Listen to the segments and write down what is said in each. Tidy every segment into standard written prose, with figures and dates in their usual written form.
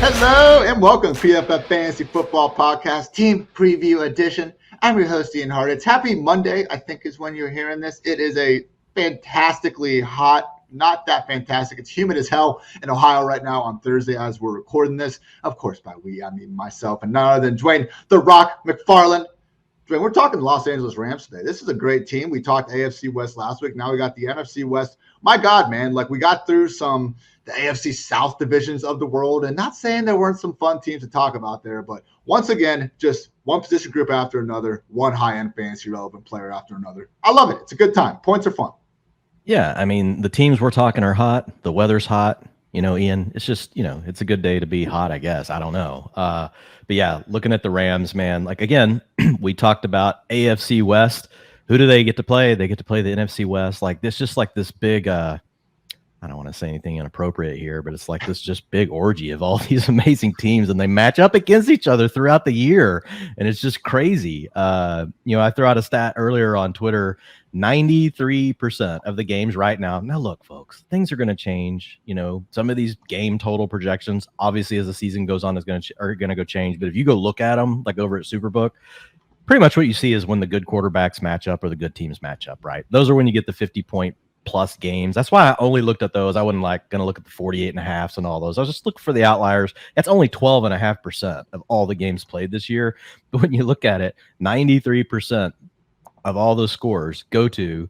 Hello and welcome to PFF Fantasy Football Podcast, Team Preview Edition. I'm your host, Ian Hartitz. Happy Monday, I think is when you're hearing this. It is a fantastically hot, not that fantastic. It's humid as hell in Ohio right now on Thursday as we're recording this. Of course, by we, I mean myself and none other than Dwain "The Rock" McFarland. Dwain, we're talking Los Angeles Rams today. This is a great team. We talked AFC West last week. Now we got the NFC West. My God, man, like we got through the AFC South divisions of the world, and not saying there weren't some fun teams to talk about there, but once again, just one position group after another, one high-end fantasy relevant player after another. I love it. It's a good time. Points are fun. Yeah, I mean, the teams we're talking are hot. The weather's hot. You know, Ian, it's just, it's a good day to be hot, I guess. I don't know. But yeah, looking at the Rams, man, like, again, we talked about AFC West. Who do they get to play? They get to play the NFC West. Like, this just like this big, I don't want to say anything inappropriate here, but it's like this just big orgy of all these amazing teams, and they match up against each other throughout the year. And it's just crazy. I threw out a stat earlier on Twitter, 93% of the games right now. Now, look, folks, things are going to change. Some of these game total projections, obviously, as the season goes on, are going to go change. But if you go look at them, like over at Superbook, pretty much what you see is when the good quarterbacks match up or the good teams match up, right? Those are when you get the 50-point plus games. That's why I only looked at those. I wasn't going to look at the 48.5s and all those. I was just looking for the outliers. That's only 12.5% of all the games played this year. But when you look at it, 93% of all those scores go to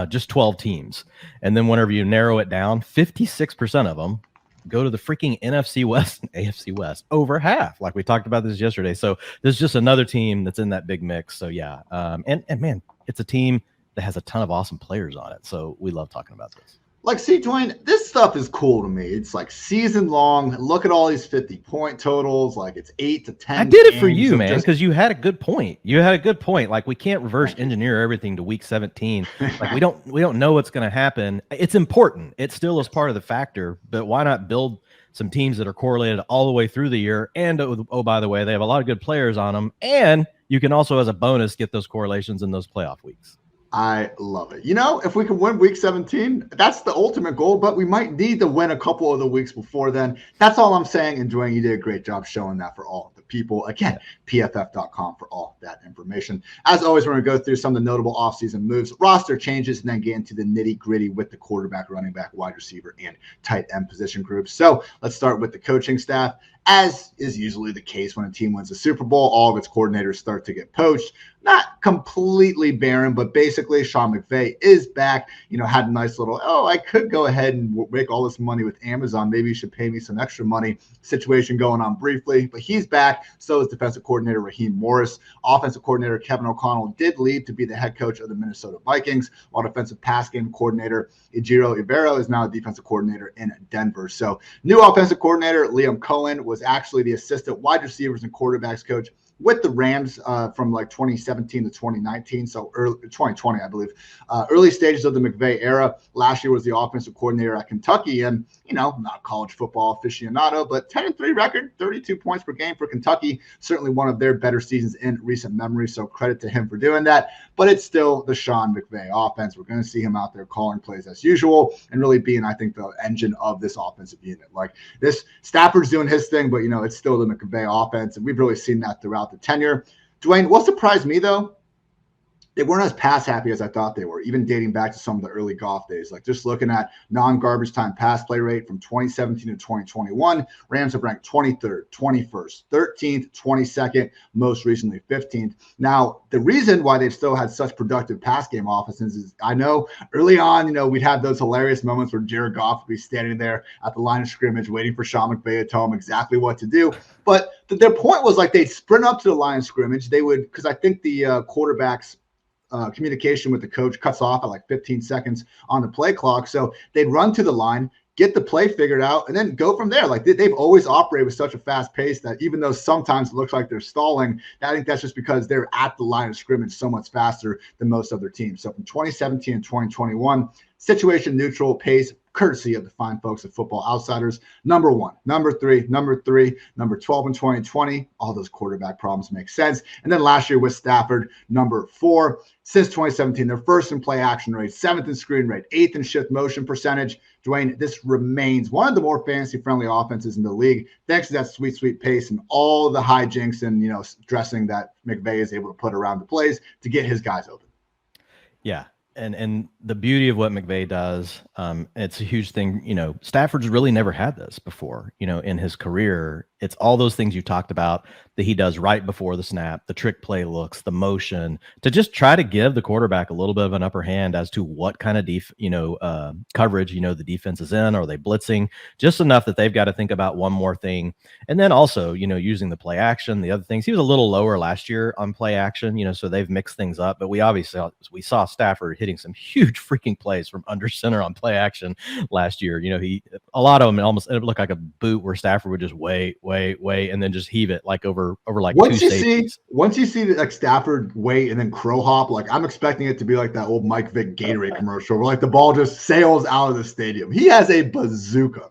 just 12 teams. And then whenever you narrow it down, 56% of them go to the freaking NFC West and AFC West, over half. Like we talked about this yesterday. So there's just another team that's in that big mix. So yeah. And man, it's a team that has a ton of awesome players on it. So we love talking about this. Like, see, Dwayne, this stuff is cool to me. It's like season long. Look at all these 50-point totals. Like, it's 8 to 10. I did it for you, man, because you had a good point. Like, we can't reverse engineer everything to week 17. Like, we don't know what's going to happen. It's important. It still is part of the factor. But why not build some teams that are correlated all the way through the year? And oh, by the way, they have a lot of good players on them. And you can also, as a bonus, get those correlations in those playoff weeks. I love it. If we can win week 17, that's the ultimate goal, but we might need to win a couple of the weeks before then. That's all I'm saying. And Dwayne, you did a great job showing that for all the people. Again, pff.com for all that information. As always, we're going to go through some of the notable offseason moves, roster changes, and then get into the nitty-gritty with the quarterback, running back, wide receiver, and tight end position groups. So let's start with the coaching staff. As is usually the case when a team wins a Super Bowl, all of its coordinators start to get poached. Not completely barren, but basically Sean McVay is back. Had a nice little, I could go ahead and make all this money with Amazon. Maybe you should pay me some extra money situation going on briefly. But he's back. So is defensive coordinator Raheem Morris. Offensive coordinator Kevin O'Connell did leave to be the head coach of the Minnesota Vikings, while defensive pass game coordinator Ejiro Evero is now a defensive coordinator in Denver. So new offensive coordinator Liam Cohen was actually the assistant wide receivers and quarterbacks coach with the Rams from like 2017 to 2019, so early 2020, I believe. Early stages of the McVay era. Last year was the offensive coordinator at Kentucky, and not a college football aficionado, but 10-3 record, 32 points per game for Kentucky. Certainly one of their better seasons in recent memory, so credit to him for doing that. But it's still the Sean McVay offense. We're going to see him out there calling plays as usual and really being, I think, the engine of this offensive unit. Like this, Stafford's doing his thing, but it's still the McVay offense, and we've really seen that throughout the tenure. Dwayne, what surprised me though, they weren't as pass happy as I thought they were, even dating back to some of the early Goff days. Like just looking at non-garbage time pass play rate from 2017 to 2021, Rams have ranked 23rd, 21st, 13th, 22nd, most recently 15th. Now, the reason why they've still had such productive pass game offenses is I know early on, we'd have those hilarious moments where Jared Goff would be standing there at the line of scrimmage waiting for Sean McVay to tell him exactly what to do. But their point was like they'd sprint up to the line of scrimmage. They would, because I think the quarterbacks communication with the coach cuts off at like 15 seconds on the play clock. So they'd run to the line, get the play figured out, and then go from there. Like they've always operated with such a fast pace that even though sometimes it looks like they're stalling, I think that's just because they're at the line of scrimmage so much faster than most other teams. So from 2017 and 2021, situation neutral pace, courtesy of the fine folks at Football Outsiders. Number 1, number 3, number 12 in 2020. All those quarterback problems make sense. And then last year with Stafford, number 4. Since 2017, they're first in play action rate, 7th in screen rate, 8th in shift motion percentage. Dwayne, this remains one of the more fantasy-friendly offenses in the league, thanks to that sweet, sweet pace and all the hijinks and, dressing that McVay is able to put around the plays to get his guys open. Yeah. And the beauty of what McVay does, it's a huge thing. Stafford's really never had this before, in his career. It's all those things you talked about that he does right before the snap, the trick play looks, the motion, to just try to give the quarterback a little bit of an upper hand as to what kind of coverage, the defense is in. Are they blitzing? Just enough that they've got to think about one more thing. And then also, using the play action, the other things. He was a little lower last year on play action, so they've mixed things up. But we saw Stafford hitting some huge freaking plays from under center on play action last year. A lot of them, it looked like a boot where Stafford would just wait, and then just heave it like over like once two safeties. Once you see like Stafford wait and then crow hop, like I'm expecting it to be like that old Mike Vick Gatorade commercial where like the ball just sails out of the stadium. He has a bazooka, man.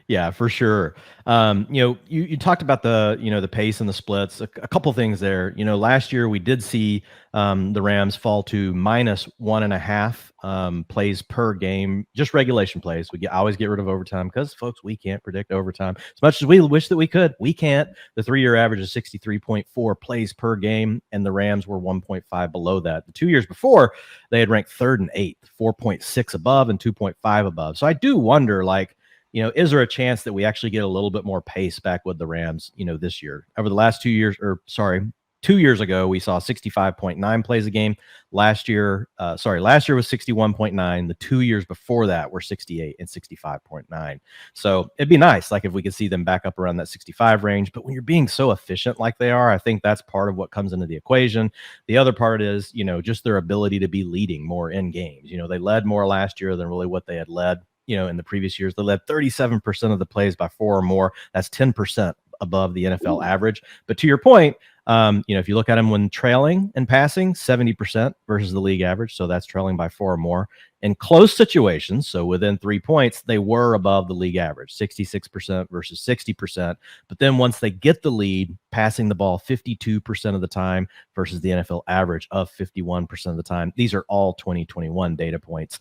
Yeah, for sure. You talked about the pace and the splits. A couple things there. Last year we did see the Rams fall to -1.5 plays per game, just regulation plays. We always get rid of overtime because, folks, we can't predict overtime as much as we wish that we could. We can't. The 3-year average is 63.4 plays per game, and the Rams were 1.5 below that. The 2 years before, they had ranked 3rd and 8th, 4.6 above and 2.5 above. So I do wonder, is there a chance that we actually get a little bit more pace back with the Rams, this year? Over the last 2 years, 2 years ago, we saw 65.9 plays a game. Last year was 61.9. The 2 years before that were 68 and 65.9. So it'd be nice, if we could see them back up around that 65 range. But when you're being so efficient like they are, I think that's part of what comes into the equation. The other part is, just their ability to be leading more in games. They led more last year than really what they had led. In the previous years. They led 37% of the plays by 4 or more. That's 10% above the NFL average. But to your point, if you look at them when trailing and passing, 70% versus the league average. So that's trailing by 4 or more. In close situations, so within 3 points, they were above the league average, 66% versus 60%. But then once they get the lead, passing the ball 52% of the time versus the NFL average of 51% of the time. These are all 2021 data points.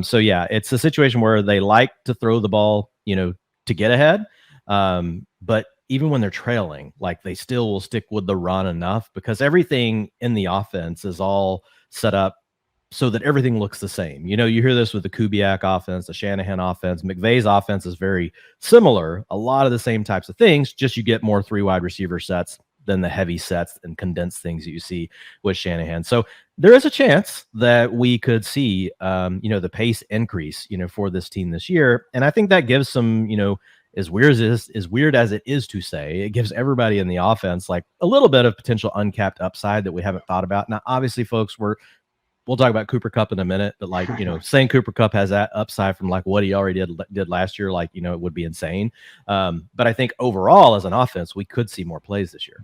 So yeah, it's a situation where they like to throw the ball, to get ahead. But even when they're trailing, they still will stick with the run enough because everything in the offense is all set up so that everything looks the same. You hear this with the Kubiak offense, the Shanahan offense. McVay's offense is very similar. A lot of the same types of things, just you get more 3 wide receiver sets than the heavy sets and condensed things that you see with Shanahan. So there is a chance that we could see, the pace increase, for this team this year. And I think that gives some, as weird as it is to say, it gives everybody in the offense a little bit of potential uncapped upside that we haven't thought about. Now, obviously, folks, we'll talk about Cooper Kupp in a minute, but saying Cooper Kupp has that upside from what he already did last year, it would be insane. But I think overall as an offense, we could see more plays this year.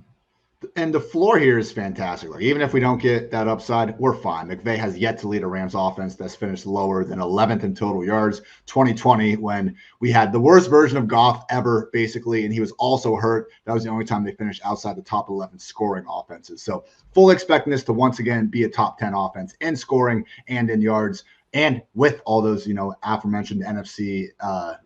And the floor here is fantastic. Even if we don't get that upside, we're fine. McVay has yet to lead a Rams offense that's finished lower than 11th in total yards. 2020, when we had the worst version of Goff ever, basically, and he was also hurt. That was the only time they finished outside the top 11 scoring offenses. So fully expecting this to once again be a top 10 offense in scoring and in yards. And with all those, aforementioned NFC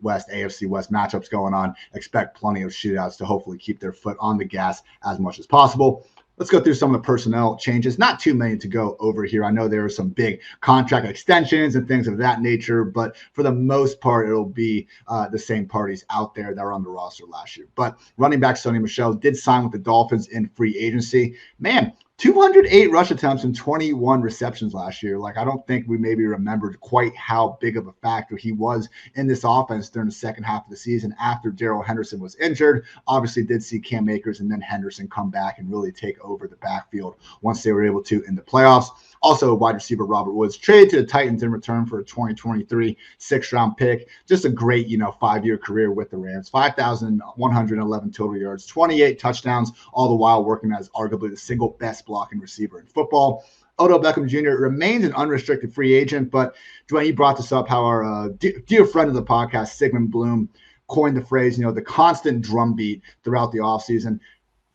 West, AFC West matchups going on, expect plenty of shootouts to hopefully keep their foot on the gas as much as possible. Let's go through some of the personnel changes. Not too many to go over here. I know there are some big contract extensions and things of that nature, but for the most part, it'll be the same parties out there that were on the roster last year. But running back Sony Michel did sign with the Dolphins in free agency. Man, 208 rush attempts and 21 receptions last year. I don't think we maybe remembered quite how big of a factor he was in this offense during the second half of the season after Daryl Henderson was injured. Obviously did see Cam Akers and then Henderson come back and really take over the backfield once they were able to in the playoffs. Also, wide receiver Robert Woods traded to the Titans in return for a 2023 6th-round pick. Just a great, 5-year career with the Rams. 5,111 total yards, 28 touchdowns, all the while working as arguably the single best blocking receiver in football. Otto Beckham Jr. remains an unrestricted free agent, but Dwayne, you brought this up, how our dear friend of the podcast, Sigmund Bloom, coined the phrase, the constant drumbeat throughout the offseason.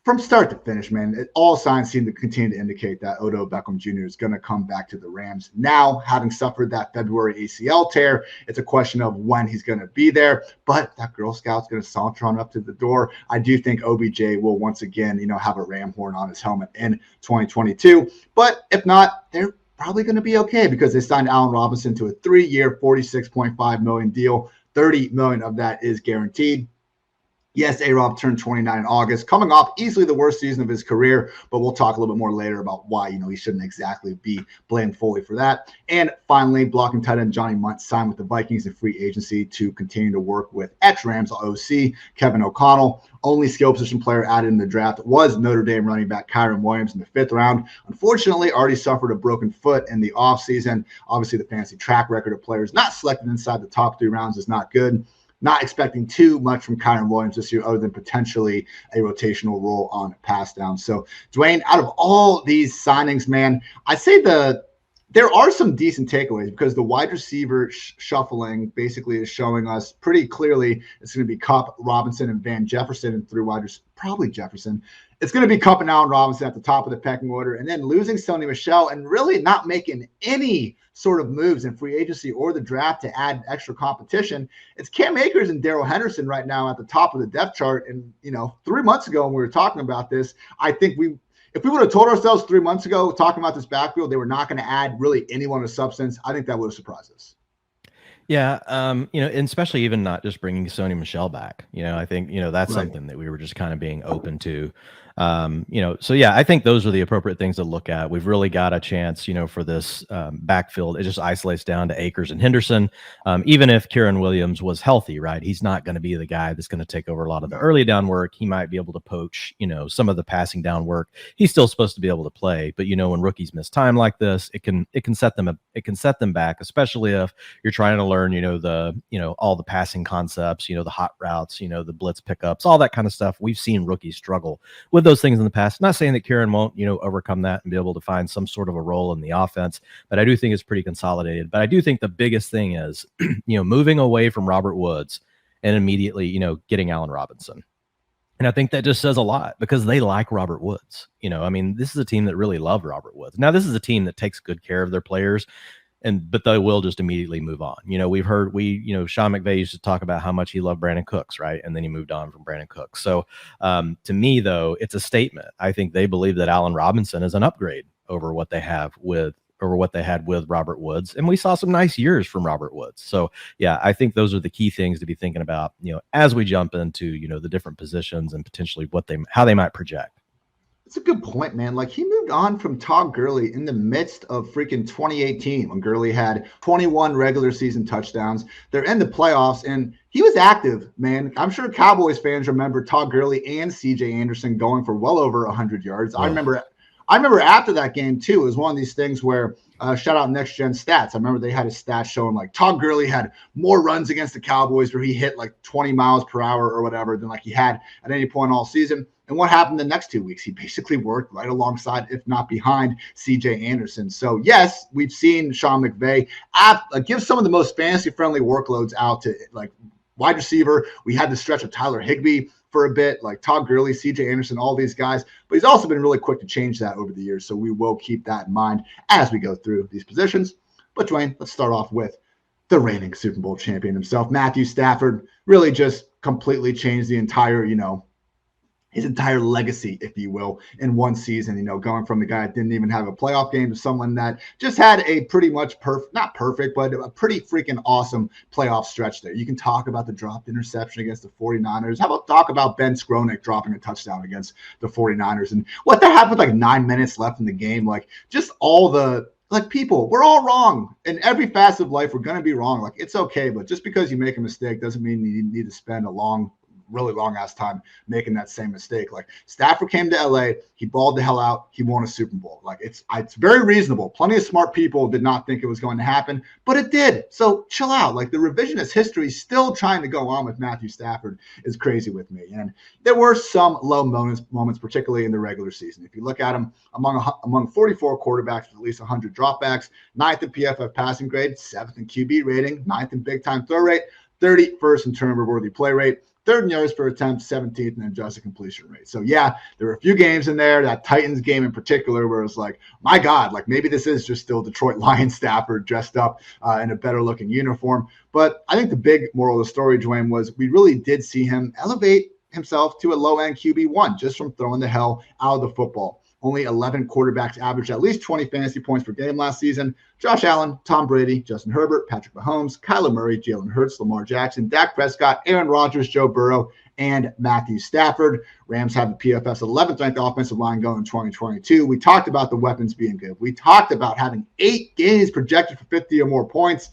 From start to finish, man, all signs seem to continue to indicate that Otto Beckham Jr. is going to come back to the Rams. Now, having suffered that February ACL tear, it's a question of when he's going to be there. But that Girl Scout's going to saunter on up to the door. I do think OBJ will once again, have a ram horn on his helmet in 2022. But if not, they're probably going to be okay because they signed Allen Robinson to a 3-year, $46.5 million deal. $30 million of that is guaranteed. Yes, A-Rob turned 29 in August, coming off easily the worst season of his career, but we'll talk a little bit more later about why, he shouldn't exactly be blamed fully for that. And finally, blocking tight end Johnny Munt signed with the Vikings in free agency to continue to work with ex-Rams OC Kevin O'Connell. Only skill position player added in the draft was Notre Dame running back Kyron Williams in the 5th round. Unfortunately, already suffered a broken foot in the offseason. Obviously, the fantasy track record of players not selected inside the top 3 rounds is not good. Not expecting too much from Kyron Williams this year other than potentially a rotational role on pass down. So, Dwayne, out of all these signings, man, I'd say there are some decent takeaways because the wide receiver shuffling basically is showing us pretty clearly it's going to be Kupp, Robinson, and Van Jefferson and 3 wide receivers, probably Jefferson. It's going to be Kupp and Allen Robinson at the top of the pecking order, and then losing Sony Michel and really not making any sort of moves in free agency or the draft to add extra competition. It's Cam Akers and Daryl Henderson right now at the top of the depth chart. And, 3 months ago when we were talking about this, I think if we would have told ourselves 3 months ago, talking about this backfield, they were not going to add really anyone of substance, I think that would have surprised us. Yeah, and especially even not just bringing Sony Michel back. I think, that's Right. something that we were just kind of being open to. So yeah, I think those are the appropriate things to look at. We've really got a chance, for this backfield. It just isolates down to Akers and Henderson. Even if Kyren Williams was healthy, right, he's not going to be the guy that's going to take over a lot of the early down work. He might be able to poach, some of the passing down work. He's still supposed to be able to play, but when rookies miss time like this, it can set them back, especially if you're trying to learn, all the passing concepts, the hot routes, the blitz pickups, all that kind of stuff. We've seen rookies struggle with those things in the past. Not saying that Kyren won't, overcome that and be able to find some sort of a role in the offense, but I do think it's pretty consolidated. But I do think the biggest thing is, moving away from Robert Woods and immediately, getting Allen Robinson. And I think that just says a lot because they like Robert Woods. This is a team that really loved Robert Woods. Now, this is a team that takes good care of their players, but they will just immediately move on. We've heard Sean McVay used to talk about how much he loved Brandon Cooks, right? And then he moved on from Brandon Cooks. So to me, though, it's a statement. I think they believe that Allen Robinson is an upgrade over what they had with Robert Woods. And we saw some nice years from Robert Woods. So yeah, I think those are the key things to be thinking about, as we jump into, the different positions and potentially how they might project. It's a good point, man. Like, he moved on from Todd Gurley in the midst of freaking 2018 when Gurley had 21 regular season touchdowns. They're in the playoffs, and he was active, man. I'm sure Cowboys fans remember Todd Gurley and C.J. Anderson going for well over 100 yards. Oh. I remember after that game, too, it was one of these things where, shout out Next Gen Stats. I remember they had a stat showing like Todd Gurley had more runs against the Cowboys where he hit like 20 miles per hour or whatever than like he had at any point all season. And what happened the next 2 weeks? He basically worked right alongside, if not behind, C.J. Anderson. So, yes, we've seen Sean McVay give some of the most fantasy-friendly workloads out to, like, wide receiver. We had the stretch of Tyler Higbee for a bit, like Todd Gurley, C.J. Anderson, all these guys. But he's also been really quick to change that over the years. So we will keep that in mind as we go through these positions. But, Dwayne, let's start off with the reigning Super Bowl champion himself, Matthew Stafford. Really just completely changed the entire, his entire legacy, if you will, in one season, going from the guy that didn't even have a playoff game to someone that just had a pretty much not perfect, but a pretty freaking awesome playoff stretch there. You can talk about the dropped interception against the 49ers. How about talk about Ben Skronik dropping a touchdown against the 49ers and what that happened with like 9 minutes left in the game? Like, just all the, like, people, we're all wrong. In every facet of life, we're going to be wrong. Like, it's okay, but just because you make a mistake doesn't mean you need to spend a long really long ass time making that same mistake. Like Stafford came to LA, he balled the hell out, he won a Super Bowl. Like it's very reasonable. Plenty of smart people did not think it was going to happen, but it did. So chill out. Like the revisionist history still trying to go on with Matthew Stafford is crazy with me. And there were some low moments, particularly in the regular season. If you look at him among 44 quarterbacks with at least 100 dropbacks, 9th in PFF passing grade, 7th in QB rating, 9th in big time throw rate, 31st in turnover-worthy play rate, 3rd in yards per attempt, 17th in adjusted completion rate. So, yeah, there were a few games in there, that Titans game in particular, where it's like, my God, like maybe this is just still Detroit Lions Stafford dressed up in a better-looking uniform. But I think the big moral of the story, Dwayne, was we really did see him elevate himself to a low-end QB1 just from throwing the hell out of the football. Only 11 quarterbacks averaged at least 20 fantasy points per game last season. Josh Allen, Tom Brady, Justin Herbert, Patrick Mahomes, Kyler Murray, Jalen Hurts, Lamar Jackson, Dak Prescott, Aaron Rodgers, Joe Burrow, and Matthew Stafford. Rams have the PFF's 11th ranked offensive line going in 2022. We talked about the weapons being good. We talked about having 8 games projected for 50 or more points.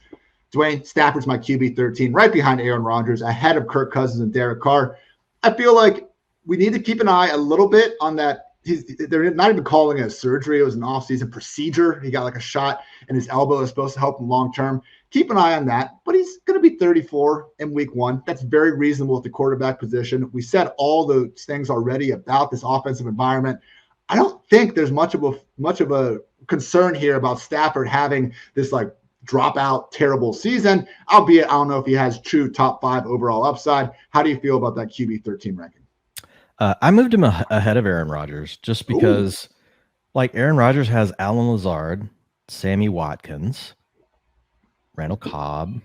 Dwayne, Stafford's my QB 13, right behind Aaron Rodgers, ahead of Kirk Cousins and Derek Carr. I feel like we need to keep an eye a little bit on that. They're not even calling it a surgery. It was an offseason procedure. He got like a shot in his elbow that's supposed to help him long term. Keep an eye on that. But he's going to be 34 in week 1. That's very reasonable at the quarterback position. We said all those things already about this offensive environment. I don't think there's much of a concern here about Stafford having this like dropout terrible season, albeit I don't know if he has true top 5 overall upside. How do you feel about that QB 13 ranking? I moved him ahead of Aaron Rodgers just because, like, Aaron Rodgers has Alan Lazard, Sammy Watkins, Randall Cobb,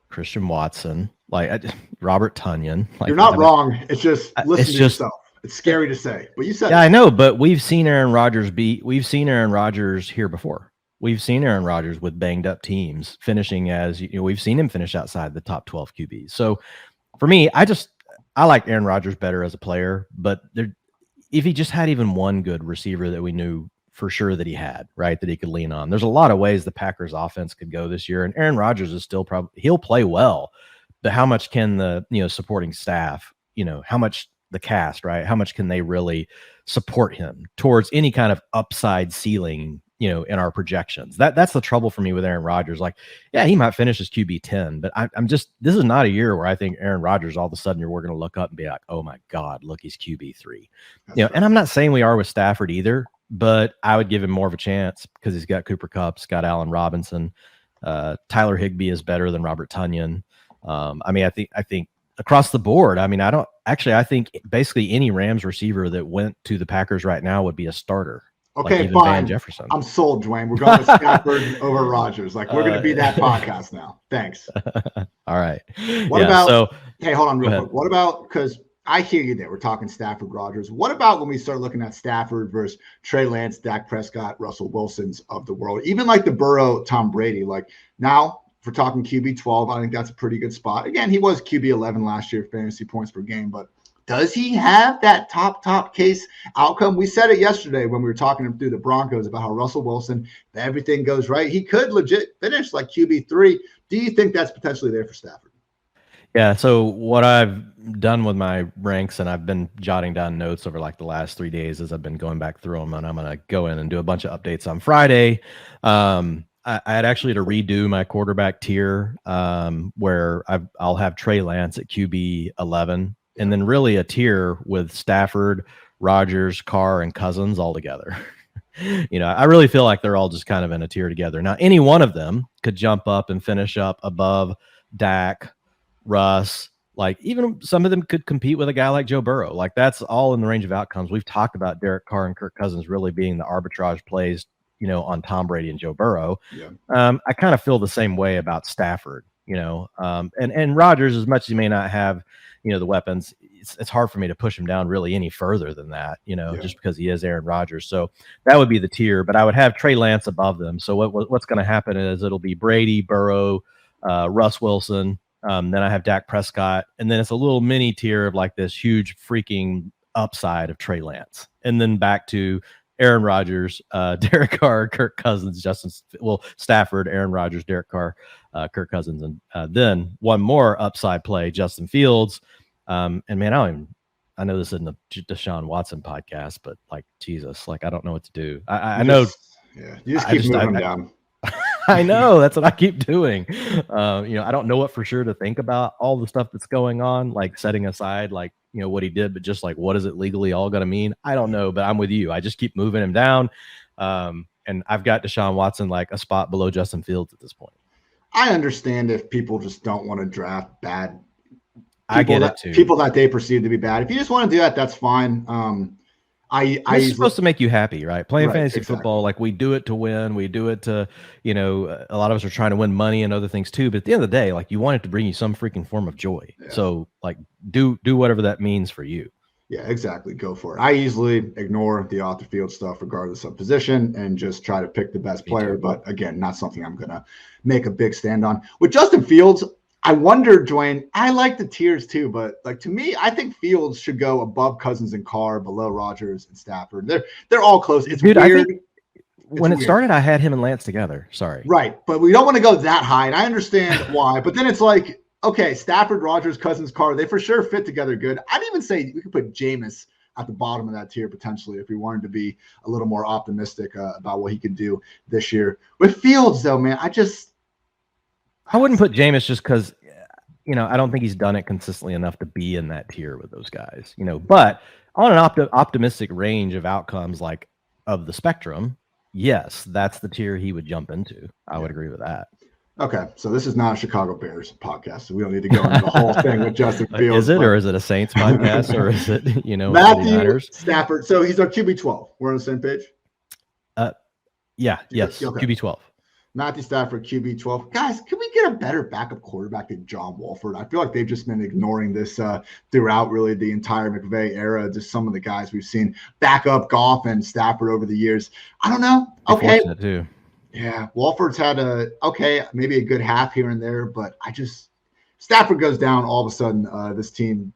Christian Watson, Robert Tunyon. You're not wrong. It's just listen to yourself. It's scary to say, but you said. Yeah, I know, but we've seen Aaron Rodgers here before. We've seen Aaron Rodgers with banged up teams finishing as, we've seen him finish outside the top 12 QBs. So for me, I like Aaron Rodgers better as a player, but if he just had even one good receiver that we knew for sure that he had, right, that he could lean on. There's a lot of ways the Packers offense could go this year, and Aaron Rodgers is still he'll play well, but how much can the supporting staff, how much the cast, right, how much can they really support him towards any kind of upside ceiling, in our projections? That's the trouble for me with Aaron Rodgers. Like, yeah, he might finish as QB 10, but this is not a year where I think Aaron Rodgers, all of a sudden we're going to look up and be like, oh my God, look, he's QB 3. Right. And I'm not saying we are with Stafford either, but I would give him more of a chance because he's got Cooper Kupp, he's got Allen Robinson. Tyler Higbee is better than Robert Tunyon. I think across the board, I think basically any Rams receiver that went to the Packers right now would be a starter. Okay, fine. Jefferson. I'm sold, Dwayne. We're going with Stafford over Rodgers. Like, we're going to be that podcast now. Thanks. All right. Hey, hold on real quick. What about, because I hear you there. We're talking Stafford, Rodgers. What about when we start looking at Stafford versus Trey Lance, Dak Prescott, Russell Wilsons of the world, even like the Burrow, Tom Brady? Like, now, if we're talking QB 12, I think that's a pretty good spot. Again, he was QB 11 last year, fantasy points per game, but does he have that top case outcome? We said it yesterday when we were talking through the Broncos about how Russell Wilson, if everything goes right, he could legit finish like QB3. Do you think that's potentially there for Stafford? Yeah, so what I've done with my ranks, and I've been jotting down notes over like the last 3 days as I've been going back through them, and I'm going to go in and do a bunch of updates on Friday. I had actually to redo my quarterback tier where I'll have Trey Lance at QB 11. And then really a tier with Stafford, Rodgers, Carr, and Cousins all together. I really feel like they're all just kind of in a tier together. Now, any one of them could jump up and finish up above Dak, Russ. Like, even some of them could compete with a guy like Joe Burrow. Like, that's all in the range of outcomes. We've talked about Derek Carr and Kirk Cousins really being the arbitrage plays, on Tom Brady and Joe Burrow. Yeah. I kind of feel the same way about Stafford, and Rodgers, as much as he may not have, the weapons, it's hard for me to push him down really any further than that, just because he is Aaron Rodgers. So that would be the tier, but I would have Trey Lance above them. So what's going to happen is it'll be Brady, Burrow, Russ Wilson. Then I have Dak Prescott, and then it's a little mini tier of like this huge freaking upside of Trey Lance, and then back to Aaron Rodgers, Derek Carr, Kirk Cousins, Stafford, Aaron Rodgers, Derek Carr, Kirk Cousins, and then one more upside play, Justin Fields, And man, I know this isn't a Deshaun Watson podcast, but like Jesus, like I don't know what to do. I know. You just keep moving down. I know, that's what I keep doing. I don't know what for sure to think about all the stuff that's going on, like setting aside like what he did, but just like what is it legally all going to mean? I don't know, but I'm with you. I just keep moving him down. And I've got Deshaun Watson like a spot below Justin Fields at this point. I understand if people just don't want to draft bad I get it too. People that they perceive to be bad. If you just want to do that, that's fine. It's supposed to make you happy, right? Playing fantasy football, like we do it to win. We do it to, a lot of us are trying to win money and other things too. But at the end of the day, like you want it to bring you some freaking form of joy. Yeah. So like do whatever that means for you. Yeah, exactly. Go for it. I easily ignore the off the field stuff regardless of position and just try to pick the best player. But again, not something I'm going to make a big stand on. With Justin Fields, I wonder, Dwayne, I like the tiers too, but like to me, I think Fields should go above Cousins and Carr, below Rodgers and Stafford. They're all close. It's weird. I think when it started, I had him and Lance together. Sorry. Right. But we don't want to go that high. And I understand why. But then it's like, okay, Stafford, Rodgers, Cousins, Carr, they for sure fit together good. I'd even say we could put Jameis at the bottom of that tier potentially if we wanted to be a little more optimistic about what he could do this year. With Fields, though, man, I wouldn't put Jameis just because, I don't think he's done it consistently enough to be in that tier with those guys, but on an optimistic range of outcomes, like of the spectrum, yes, that's the tier he would jump into. I would agree with that. Okay. So this is not a Chicago Bears podcast, so we don't need to go into the whole thing with Justin Fields. Is it, or is it a Saints podcast, or is it, Matthew Stafford. So he's our QB 12. We're on the same page? Yes. Okay. QB 12. Matthew Stafford, QB 12. Guys, can we get a better backup quarterback than John Wolford? I feel like they've just been ignoring this throughout really the entire McVay era. Just some of the guys we've seen back up Goff and Stafford over the years. I don't know. Okay. Too. Yeah. Wolford's had maybe a good half here and there, but Stafford goes down all of a sudden. This team,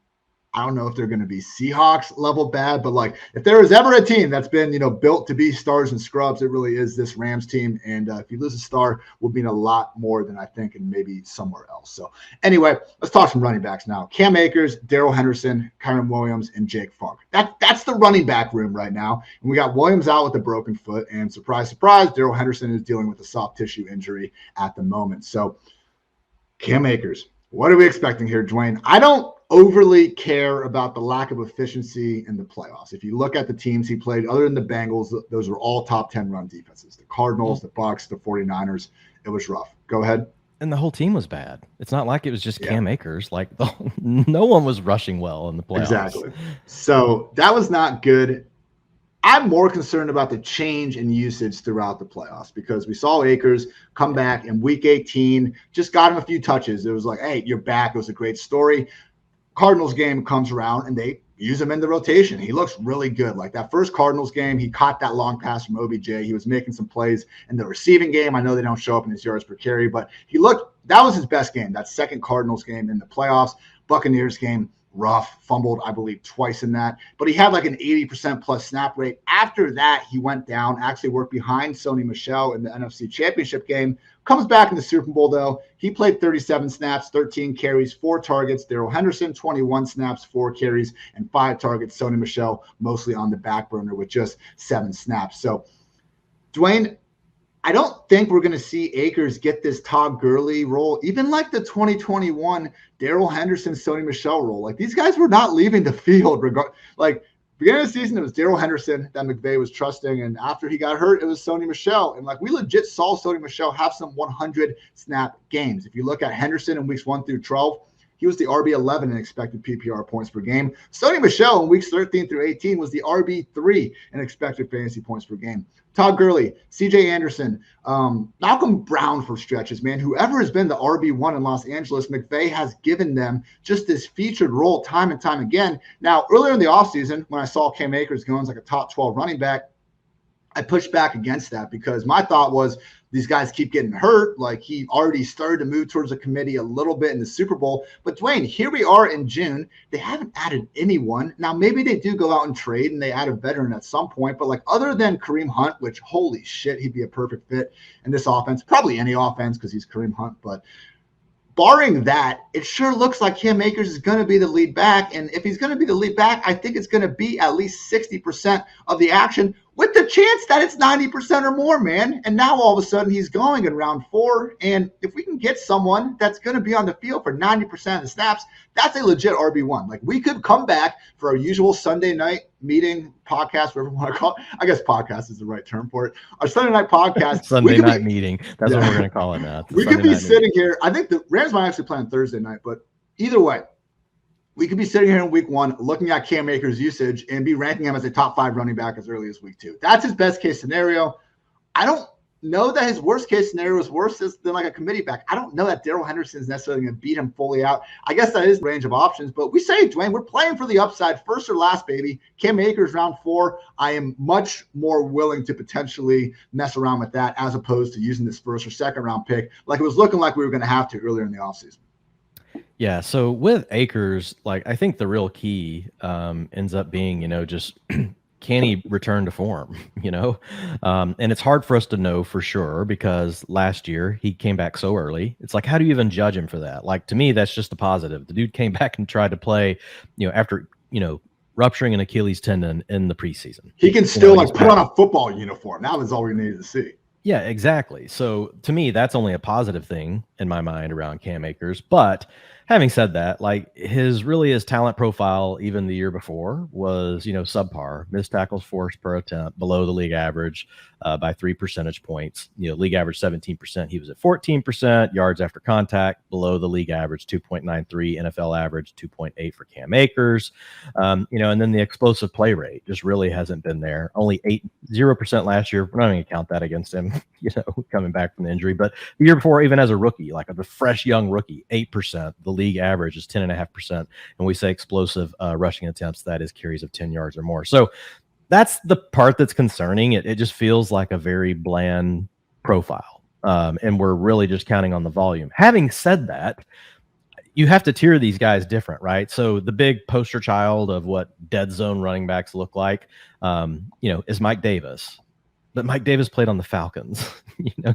I don't know if they're going to be Seahawks level bad, but like if there was ever a team that's been, built to be stars and scrubs, it really is this Rams team. And if you lose a star, will mean a lot more than I think, and maybe somewhere else. So anyway, let's talk some running backs now. Cam Akers, Daryl Henderson, Kyren Williams, and Jake Funk. That's the running back room right now. And we got Williams out with a broken foot, and surprise, surprise, Daryl Henderson is dealing with a soft tissue injury at the moment. So Cam Akers, what are we expecting here, Dwayne? I don't overly care about the lack of efficiency in the playoffs. If you look at the teams he played, other than the Bengals, those were all top 10 run defenses. The Cardinals, the Bucs, the 49ers. It was rough. Go ahead. And the whole team was bad. It's not like it was just Cam Akers. Like no one was rushing well in the playoffs. Exactly. So that was not good. I'm more concerned about the change in usage throughout the playoffs because we saw Akers come back in week 18, just got him a few touches. It was like, hey, you're back. It was a great story. Cardinals game comes around and they use him in the rotation. He looks really good. Like that first Cardinals game, he caught that long pass from OBJ. He was making some plays in the receiving game. I know they don't show up in his yards per carry, but that was his best game. That second Cardinals game in the playoffs. Buccaneers game, rough, fumbled, I believe, twice in that. But he had like an 80% plus snap rate. After that, he went down, actually worked behind Sony Michel in the NFC Championship game. Comes back in the Super Bowl, though. He played 37 snaps, 13 carries, 4 targets. Daryl Henderson, 21 snaps, 4 carries, and 5 targets. Sony Michel, mostly on the back burner with just 7 snaps. So, Dwayne, I don't think we're going to see Akers get this Todd Gurley role, even like the 2021 Daryl Henderson, Sony Michel role. Like these guys were not leaving the field. Beginning of the season, it was Daryl Henderson that McVay was trusting, and after he got hurt, it was Sony Michel. And like we legit saw Sony Michel have some 100 snap games. If you look at Henderson in weeks 1 through 12, he was the RB11 in expected PPR points per game. Sony Michel in weeks 13 through 18 was the RB3 in expected fantasy points per game. Todd Gurley, CJ Anderson, Malcolm Brown for stretches, man. Whoever has been the RB1 in Los Angeles, McVay has given them just this featured role time and time again. Now, earlier in the offseason, when I saw Cam Akers going as like a top 12 running back, I pushed back against that because my thought was these guys keep getting hurt. Like he already started to move towards a committee a little bit in the Super Bowl. But Dwayne, here we are in June. They haven't added anyone. Now, maybe they do go out and trade and they add a veteran at some point. But like other than Kareem Hunt, which holy shit, he'd be a perfect fit in this offense. Probably any offense because he's Kareem Hunt. But barring that, it sure looks like Cam Akers is going to be the lead back. And if he's going to be the lead back, I think it's going to be at least 60% of the action, with the chance that it's 90% or more, man. And now all of a sudden he's going in round 4. And if we can get someone that's going to be on the field for 90% of the snaps, that's a legit RB1. Like, we could come back for our usual Sunday night meeting, podcast, whatever you want to call it. I guess podcast is the right term for it. Our Sunday night podcast. Sunday night meeting. That's what we're going to call it now. We could be sitting here. I think the Rams might actually play on Thursday night, but either way, we could be sitting here in week 1 looking at Cam Akers' usage and be ranking him as a top 5 running back as early as week 2. That's his best case scenario. I don't know that his worst case scenario is worse than like a committee back. I don't know that Daryl Henderson is necessarily going to beat him fully out. I guess that is the range of options, but we say, Dwayne, we're playing for the upside, first or last, baby. Cam Akers round 4. I am much more willing to potentially mess around with that as opposed to using this first or second round pick like it was looking like we were going to have to earlier in the offseason. Yeah, so with Akers, like, I think the real key ends up being, just can he return to form, and it's hard for us to know for sure because last year he came back so early. It's like, how do you even judge him for that? Like, to me, that's just a positive. The dude came back and tried to play, after, rupturing an Achilles tendon in the preseason. He can still put on a football uniform. That was all we needed to see. Yeah, exactly. So to me, that's only a positive thing in my mind around Cam Akers. But having said that, like, his talent profile, even the year before, was, subpar. Missed tackles forced per attempt, below the league average by 3 percentage points. League average 17%. He was at 14%. Yards after contact, below the league average 2.93. NFL average 2.8 for Cam Akers. And then the explosive play rate just really hasn't been there. Only 0% last year. We're not going to count that against him, coming back from the injury. But the year before, even as a rookie, like a fresh young rookie, 8%. The league average is 10.5%. And we say explosive rushing attempts, that is carries of 10 yards or more. So that's the part that's concerning. It just feels like a very bland profile. And we're really just counting on the volume. Having said that, you have to tier these guys different, right? So the big poster child of what dead zone running backs look like, is Mike Davis. But Mike Davis played on the Falcons.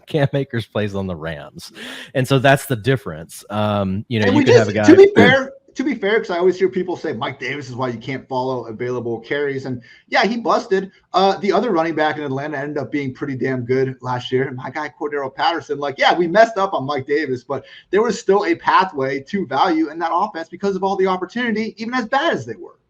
Cam Akers plays on the Rams. And so that's the difference. You could have a guy. To be fair, because I always hear people say Mike Davis is why you can't follow available carries. And yeah, he busted. The other running back in Atlanta ended up being pretty damn good last year. And my guy, Cordero Patterson, we messed up on Mike Davis, but there was still a pathway to value in that offense because of all the opportunity, even as bad as they were.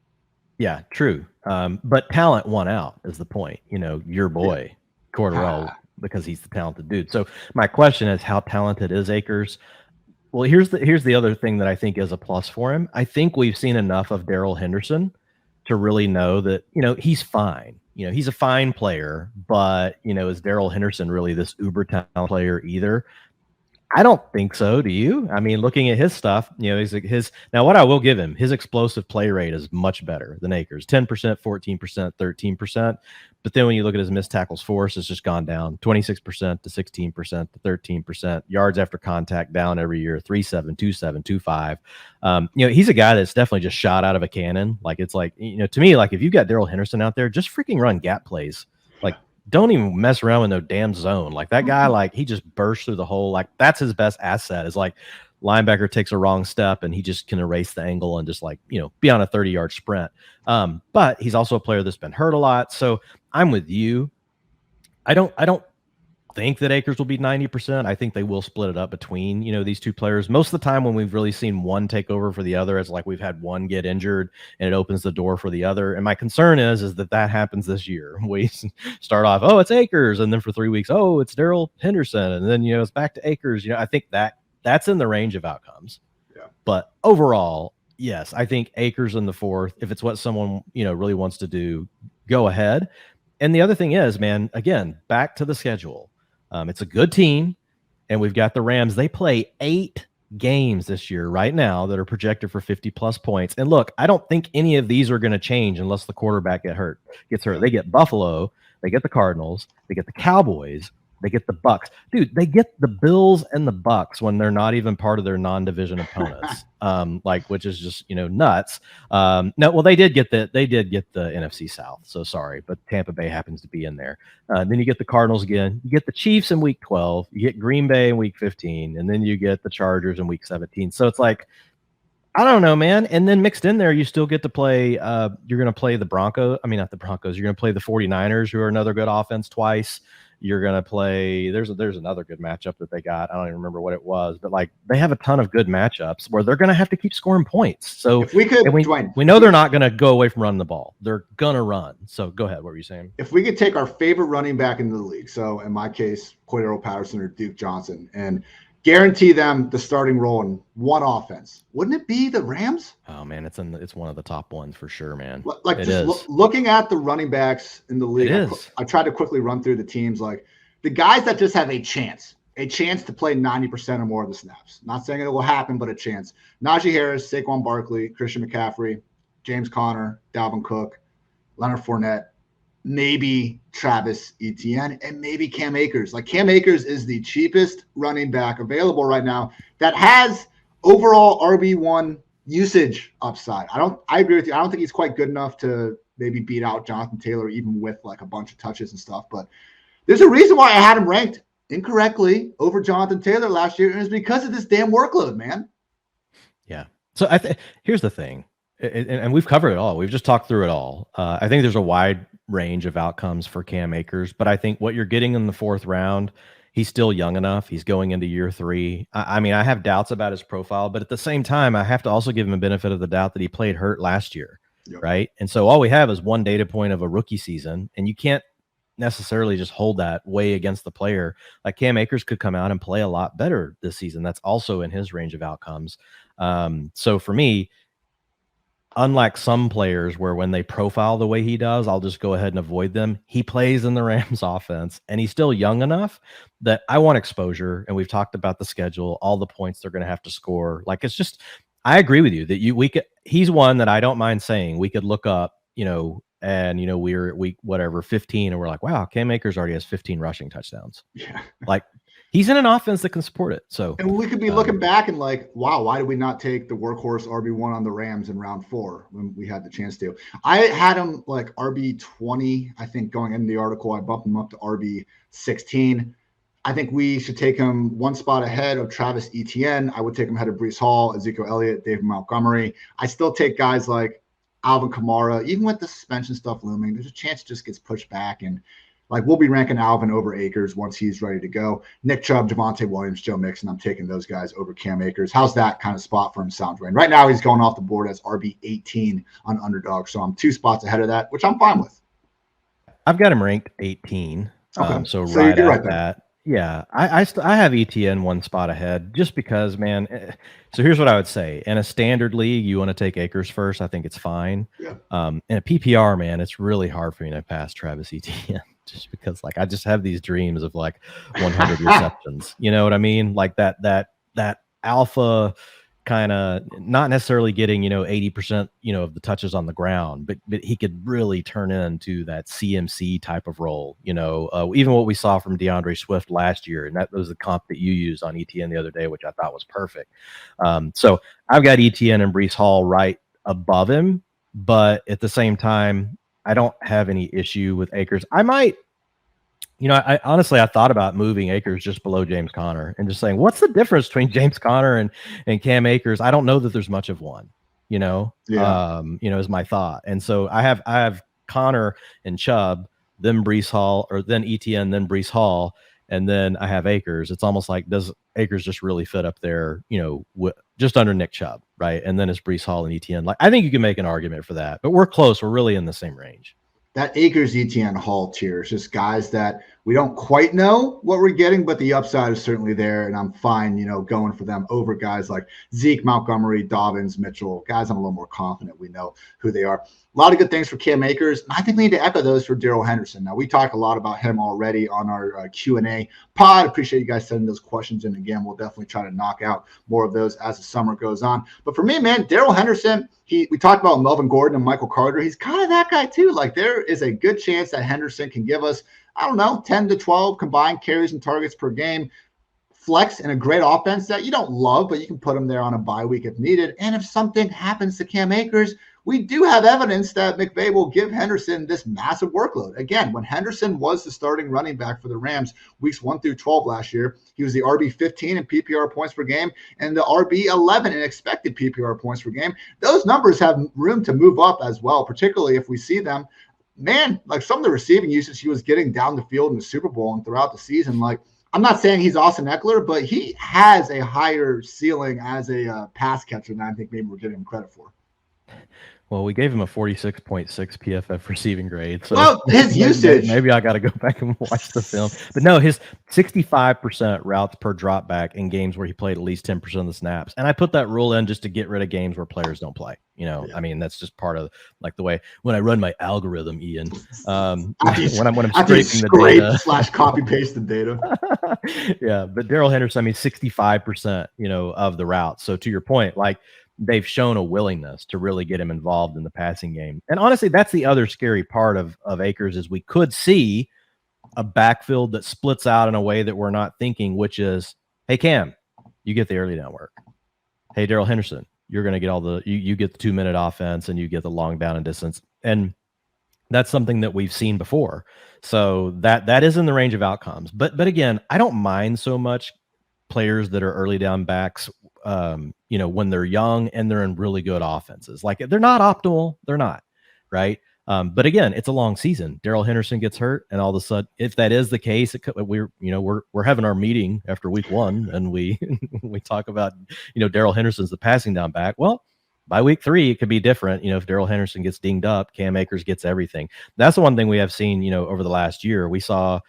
Yeah, true. But talent won out is the point. Your boy, Cordero, because he's the talented dude. So my question is, how talented is Akers? Well, here's the other thing that I think is a plus for him. I think we've seen enough of Daryl Henderson to really know that, he's fine. He's a fine player, but, is Daryl Henderson really this uber talent player either? I don't think so. Do you? I mean, looking at his stuff, now what I will give him, his explosive play rate is much better than Akers, 10%, 14%, 13%. But then when you look at his missed tackles force, it's just gone down 26% to 16% to 13%. Yards after contact down every year, 3.7, 2.7, 2.5. He's a guy that's definitely just shot out of a cannon. Like, it's like, to me, like, if you've got Daryl Henderson out there, just freaking run gap plays. Like, don't even mess around with no damn zone. Like, that guy, like, he just bursts through the hole. Like, that's his best asset, is like linebacker takes a wrong step and he just can erase the angle and just be on a 30-yard sprint. But he's also a player that's been hurt a lot. So I'm with you. I don't think that Akers will be 90%. I think they will split it up between, these two players. Most of the time when we've really seen one take over for the other, it's like we've had one get injured and it opens the door for the other. And my concern is that happens this year. We start off, oh, it's Akers. And then for 3 weeks, oh, it's Daryl Henderson. And then, it's back to Akers. I think that's in the range of outcomes. Yeah. But overall, yes, I think Akers in the 4th, if it's what someone, really wants to do, go ahead. And the other thing is, man, again, back to the schedule. It's a good team, and we've got the Rams. They play 8 games this year right now that are projected for 50-plus points. And look, I don't think any of these are going to change unless the quarterback gets hurt. They get Buffalo, they get the Cardinals, they get the Cowboys, They get the Bucks. Dude, they get the Bills and the Bucks when they're not even part of their non-division opponents. Which is just, nuts. No, well, they did get the NFC South. So sorry, but Tampa Bay happens to be in there. Then you get the Cardinals again. You get the Chiefs in week 12. You get Green Bay in week 15, and then you get the Chargers in week 17. So it's like, I don't know, man. And then mixed in there, you still get to play. You're going to play the Broncos. I mean, not the Broncos. You're going to play the 49ers, who are another good offense twice. You're going to play. There's another good matchup that they got. I don't even remember what it was, but like they have a ton of good matchups where they're going to have to keep scoring points. So if we could, Dwayne, we know they're not going to go away from running the ball. They're going to run. So go ahead. What were you saying? If we could take our favorite running back into the league, so in my case, Cordero Patterson or Duke Johnson, and guarantee them the starting role in one offense, wouldn't it be the Rams? Oh man, it's one of the top ones for sure, man. Like looking at the running backs in the league, I tried to quickly run through the teams, like the guys that just have a chance to play 90% or more of the snaps. Not saying it will happen, but a chance. Najee Harris, Saquon Barkley, Christian McCaffrey, James Conner, Dalvin Cook, Leonard Fournette, maybe Travis Etienne, and maybe Cam Akers. Like Cam Akers is the cheapest running back available right now that has overall RB1 usage upside. I agree with you. I don't think he's quite good enough to maybe beat out Jonathan Taylor, even with like a bunch of touches and stuff. But there's a reason why I had him ranked incorrectly over Jonathan Taylor last year, and it's because of this damn workload, man. Yeah. So here's the thing, and we've covered it all. We've just talked through it all. I think there's a wide range of outcomes for Cam Akers, but I think what you're getting in the 4th round, he's still young enough. He's going into year 3. I mean, I have doubts about his profile, but at the same time, I have to also give him a benefit of the doubt that he played hurt last year. Yep. Right. And so all we have is one data point of a rookie season, and you can't necessarily just hold that way against the player. Like Cam Akers could come out and play a lot better this season. That's also in his range of outcomes. So for me, unlike some players where when they profile the way he does, I'll just go ahead and avoid them. He plays in the Rams offense, and he's still young enough that I want exposure. And we've talked about the schedule, all the points they're going to have to score. Like, it's just, I agree with you that he's one that I don't mind saying we could look up, and we're week 15, and we're like, wow, Cam Akers already has 15 rushing touchdowns. Yeah. Like, he's in an offense that can support it. So, and we could be looking back and like, wow, why did we not take the workhorse RB1 on the Rams in round 4 when we had the chance to? I had him like RB20, I think, going into the article. I bumped him up to RB16. I think we should take him one spot ahead of Travis Etienne. I would take him ahead of Breece Hall, Ezekiel Elliott, David Montgomery. I still take guys like Alvin Kamara, even with the suspension stuff looming. There's a chance it just gets pushed back, and like we'll be ranking Alvin over Akers once he's ready to go. Nick Chubb, Javonte Williams, Joe Mixon. I'm taking those guys over Cam Akers. How's that kind of spot for him sound, Dwayne? Right now he's going off the board as RB18 on Underdog, so I'm 2 spots ahead of that, which I'm fine with. I've got him ranked 18. Okay. So right at that. Yeah, I have ETN 1 spot ahead just because, man. So here's what I would say: in a standard league, you want to take Akers first. I think it's fine. Yeah. In a PPR, man, it's really hard for me to pass Travis Etienne just because, like, I just have these dreams of like 100 receptions. You know what I mean? Like that alpha kind of not necessarily getting 80% of the touches on the ground, but he could really turn into that CMC type of role. Even what we saw from DeAndre Swift last year, and that was the comp that you used on ETN the other day, which I thought was perfect. So I've got ETN and Breece Hall right above him, but at the same time, I don't have any issue with Akers. I might. I honestly, I thought about moving Akers just below James Conner and just saying, what's the difference between James Conner and Cam Akers? I don't know that there's much of one, is my thought. And so I have Conner and Chubb, then Breece Hall, or then ETN, then Breece Hall, and then I have Akers. It's almost like, does Akers just really fit up there, just under Nick Chubb, right? And then it's Breece Hall and ETN. Like, I think you can make an argument for that, but we're close. We're really in the same range. That Akers, ETN, Hall tier is just guys that we don't quite know what we're getting, but the upside is certainly there, and I'm fine, going for them over guys like Zeke, Montgomery, Dobbins, Mitchell, guys I'm a little more confident we know who they are. A lot of good things for Cam Akers. I think we need to echo those for Daryl Henderson. Now, we talked a lot about him already on our Q&A pod. Appreciate you guys sending those questions in. Again, we'll definitely try to knock out more of those as the summer goes on. But for me, man, Daryl Henderson, we talked about Melvin Gordon and Michael Carter. He's kind of that guy too. Like, there is a good chance that Henderson can give us I don't know, 10 to 12 combined carries and targets per game. Flex in a great offense that you don't love, but you can put him there on a bye week if needed. And if something happens to Cam Akers, we do have evidence that McVay will give Henderson this massive workload. Again, when Henderson was the starting running back for the Rams weeks 1 through 12 last year, he was the RB15 in PPR points per game and the RB11 in expected PPR points per game. Those numbers have room to move up as well, particularly if we see them. Man, like some of the receiving usage he was getting down the field in the Super Bowl and throughout the season, like I'm not saying he's Austin Eckler, but he has a higher ceiling as a pass catcher than I think maybe we're giving him credit for. Well, we gave him a 46.6 PFF receiving grade. So well, his usage. Maybe I got to go back and watch the film. But no, his 65% routes per drop back in games where he played at least 10% of the snaps. And I put that rule in just to get rid of games where players don't play. I mean, that's just part of like the way when I run my algorithm, Ian. When I'm scraping the data. /copy paste the data. Yeah, but Daryl Henderson, I mean, 65%, of the routes. So to your point, like, they've shown a willingness to really get him involved in the passing game. And honestly, that's the other scary part of Akers is we could see a backfield that splits out in a way that we're not thinking, which is, hey, Cam, you get the early down work. Hey, Daryl Henderson, you're going to get you get the 2-minute offense and you get the long down and distance. And that's something that we've seen before. So that is in the range of outcomes. But again, I don't mind so much players that are early down backs, when they're young and they're in really good offenses. Like they're not optimal, they're not, right? But again, it's a long season. Daryl Henderson gets hurt, and all of a sudden, if that is the case, we're having our meeting after week 1, and we talk about Daryl Henderson's the passing down back. Well, by week 3, it could be different. If Daryl Henderson gets dinged up, Cam Akers gets everything. That's the one thing we have seen. Over the last year, we saw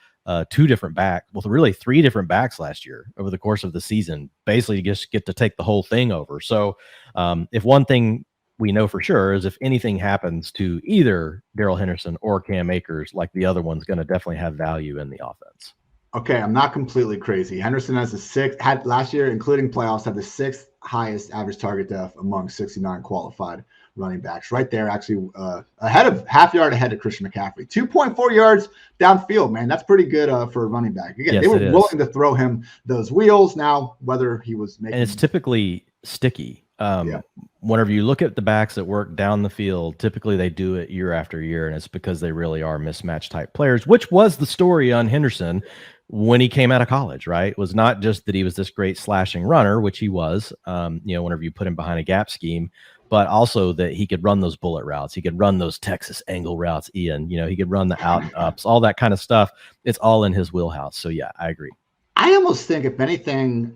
2 different backs, really 3 different backs last year over the course of the season. Basically, you just get to take the whole thing over. So if one thing we know for sure is if anything happens to either Daryl Henderson or Cam Akers, like the other one's going to definitely have value in the offense. Okay, I'm not completely crazy. Henderson has had last year, including playoffs, had the 6th highest average target depth among 69 qualified running backs. Right there, actually ahead of half yard ahead of Christian McCaffrey. 2.4 yards downfield, man. That's pretty good for a running back. Again, yes, they were willing to throw him those wheels. Now, whether he was making, and it's typically sticky. Whenever you look at the backs that work down the field, typically they do it year after year, and it's because they really are mismatch type players, which was the story on Henderson when he came out of college, right? It was not just that he was this great slashing runner, which he was, whenever you put him behind a gap scheme, but also that he could run those bullet routes. He could run those Texas angle routes, Ian. He could run the out and ups, all that kind of stuff. It's all in his wheelhouse. So, yeah, I agree. I almost think, if anything,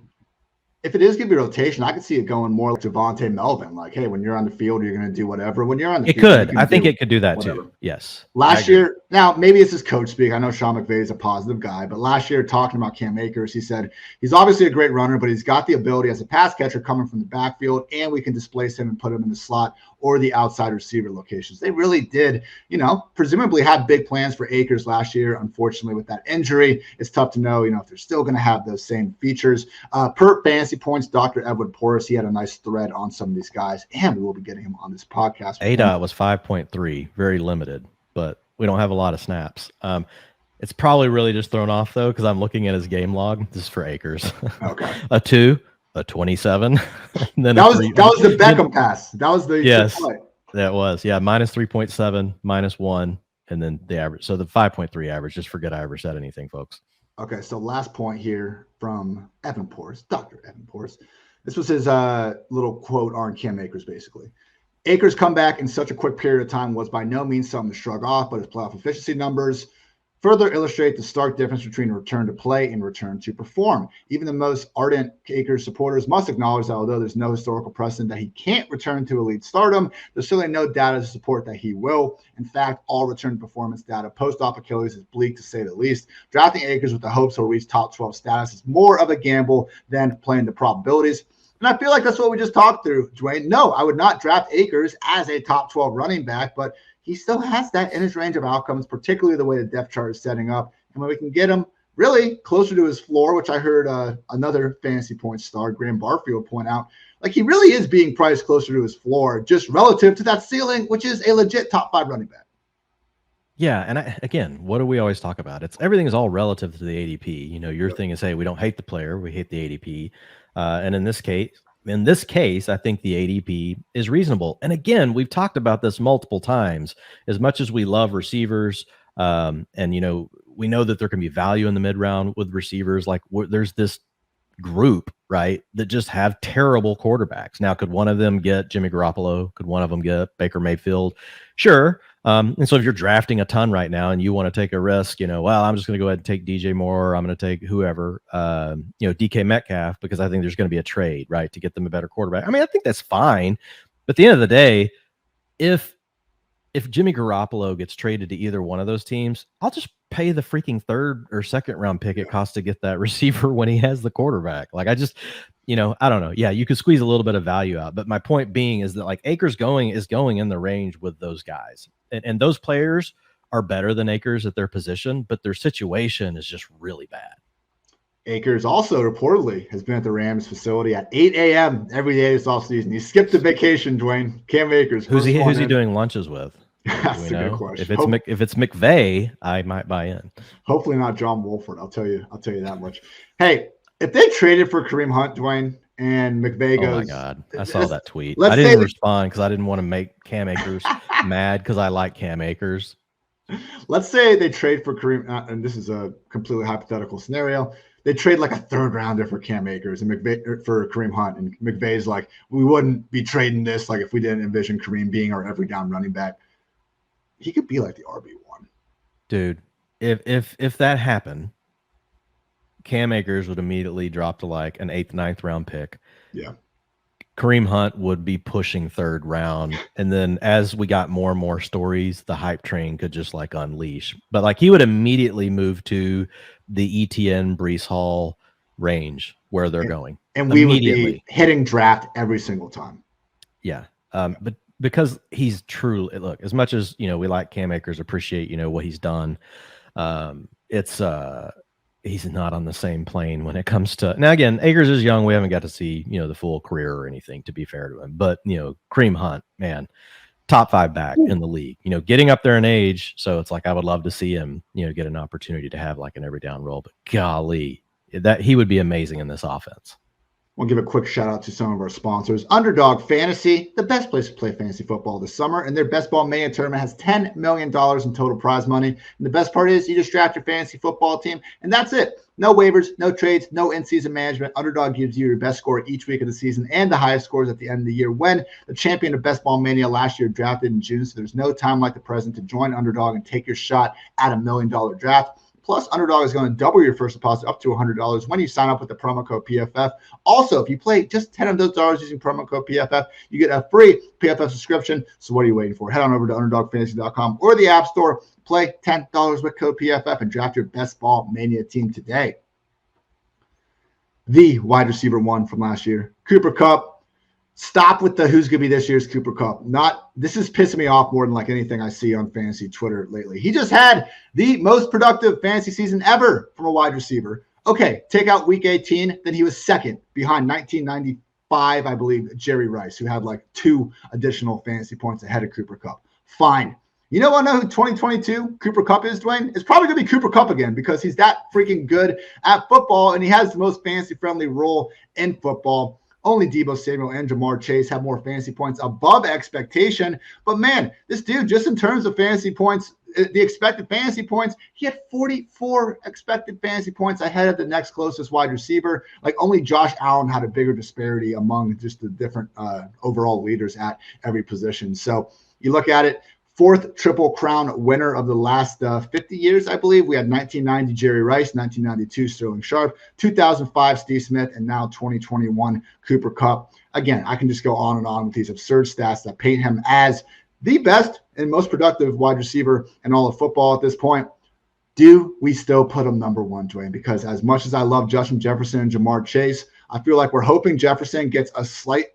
if it is going to be rotation, I could see it going more like Javonte Melvin. Like, hey, when you're on the field, you're going to do whatever. When you're on the field, it could. I think it could do that too. Yes. Last year, now maybe it's his coach speak. I know Sean McVay is a positive guy, but last year talking about Cam Akers, he said he's obviously a great runner, but he's got the ability as a pass catcher coming from the backfield, and we can displace him and put him in the slot or the outside receiver locations. They really did, presumably have big plans for Akers last year. Unfortunately, with that injury, it's tough to know, if they're still going to have those same features. Per fantasy points, Dr. Edward Porras, he had a nice thread on some of these guys, and we will be getting him on this podcast. ADOT was 5.3, very limited, but we don't have a lot of snaps. It's probably really just thrown off, though, because I'm looking at his game log. This is for Akers. Okay. A 2. A 27. Then that was the Beckham pass. That was the play. That was minus 3.7, minus 1, and then the average. So the 5.3 average. Just forget I ever said anything, folks. Okay, so last point here from Evan Porras, Dr. Evan Porras. This was his little quote on Cam Akers, basically. Akers' comeback in such a quick period of time was by no means something to shrug off, but his playoff efficiency numbers further illustrate the stark difference between return to play and return to perform. Even the most ardent Akers supporters must acknowledge that although there's no historical precedent that he can't return to elite stardom, there's certainly no data to support that he will. In fact, all return performance data post-op Achilles is bleak, to say the least. Drafting Akers with the hopes he'll reach top 12 status is more of a gamble than playing the probabilities. And I feel like that's what we just talked through, Dwayne. No, I would not draft Akers as a top 12 running back, but he still has that in his range of outcomes, particularly the way the depth chart is setting up. And when we can get him really closer to his floor, which I heard another fantasy points star, Graham Barfield, point out, like he really is being priced closer to his floor, just relative to that ceiling, which is a legit top 5 running back. Yeah, and again, what do we always talk about? Everything is all relative to the ADP. Your thing is, hey, we don't hate the player, we hate the ADP. And in this case, I think the ADP is reasonable. And again, we've talked about this multiple times. As much as we love receivers, and we know that there can be value in the mid round with receivers. Like there's this group, right, that just have terrible quarterbacks. Now, could one of them get Jimmy Garoppolo? Could one of them get Baker Mayfield? Sure. And so if you're drafting a ton right now and you want to take a risk, well, I'm just going to go ahead and take DJ Moore. I'm going to take whoever, DK Metcalf, because I think there's going to be a trade, right, to get them a better quarterback. I mean, I think that's fine. But at the end of the day, if Jimmy Garoppolo gets traded to either one of those teams, I'll just pay the freaking third or second round pick it costs to get that receiver when he has the quarterback. Like I just, I don't know. Yeah, you could squeeze a little bit of value out. But my point being is that like Akers is going in the range with those guys. And those players are better than Akers at their position, but their situation is just really bad. Akers also reportedly has been at the Rams facility at 8 a.m. every day this offseason. He skipped the vacation, Dwayne. Cam Akers. Who's he doing lunches with? That's a good question. If it's McVay, I might buy in. Hopefully not John Wolford. I'll tell you that much. Hey, if they traded for Kareem Hunt, Dwayne, and McVay goes, oh my God, I saw that tweet. I didn't respond because I didn't want to make Cam Akers mad because I like Cam Akers. Let's say they trade for Kareem, and this is a completely hypothetical scenario. They trade like a third rounder for Cam Akers and McVay for Kareem Hunt, and McVay's like, we wouldn't be trading this like if we didn't envision Kareem being our every down running back. He could be like the RB1. Dude, if that happened, Cam Akers would immediately drop to like an 8th, 9th round pick. Yeah. Kareem Hunt would be pushing 3rd round. And then as we got more and more stories, the hype train could just like unleash. But like he would immediately move to the ETN Breece Hall range where they're going. And we would be hitting draft every single time. Yeah. But because he's truly, look, as much as, we like Cam Akers, appreciate, what he's done. He's not on the same plane when it comes to, now again, Akers is young. We haven't got to see, the full career or anything, to be fair to him, but Kareem Hunt, man, top 5 back in the league, getting up there in age. So it's like, I would love to see him, get an opportunity to have like an every down role, but golly, that he would be amazing in this offense. We'll give a quick shout out to some of our sponsors. Underdog Fantasy, the best place to play fantasy football this summer. And their Best Ball Mania tournament has $10 million in total prize money. And the best part is you just draft your fantasy football team, and that's it. No waivers, no trades, no in-season management. Underdog gives you your best score each week of the season and the highest scores at the end of the year. When the champion of Best Ball Mania last year drafted in June, so there's no time like the present to join Underdog and take your shot at $1 million draft. Plus, Underdog is going to double your first deposit up to $100 when you sign up with the promo code PFF. Also, if you play just 10 of those dollars using promo code PFF, you get a free PFF subscription. So what are you waiting for? Head on over to UnderdogFantasy.com or the App Store. Play $10 with code PFF and draft your Best Ball Mania team today. The wide receiver one from last year, Cooper Kupp. Stop with the who's going to be this year's Cooper Kupp. This is pissing me off more than like anything I see on fantasy Twitter lately. He just had the most productive fantasy season ever from a wide receiver. Okay, take out week 18, then he was second behind 1995, I believe, Jerry Rice, who had like 2 additional fantasy points ahead of Cooper Kupp. Fine. You know what? I know who 2022 Cooper Kupp is, Dwayne? It's probably going to be Cooper Kupp again because he's that freaking good at football and he has the most fantasy-friendly role in football. Only Deebo Samuel and Jamar Chase have more fantasy points above expectation. But, man, this dude, just in terms of fantasy points, the expected fantasy points, he had 44 expected fantasy points ahead of the next closest wide receiver. Like, only Josh Allen had a bigger disparity among just the different overall leaders at every position. So you look at it. 4th Triple Crown winner of the last 50 years, I believe. We had 1990 Jerry Rice, 1992 Sterling Sharp, 2005 Steve Smith, and now 2021 Cooper Kupp. Again, I can just go on and on with these absurd stats that paint him as the best and most productive wide receiver in all of football at this point. Do we still put him number 1, Dwayne? Because as much as I love Justin Jefferson and Jamar Chase, I feel like we're hoping Jefferson gets a slight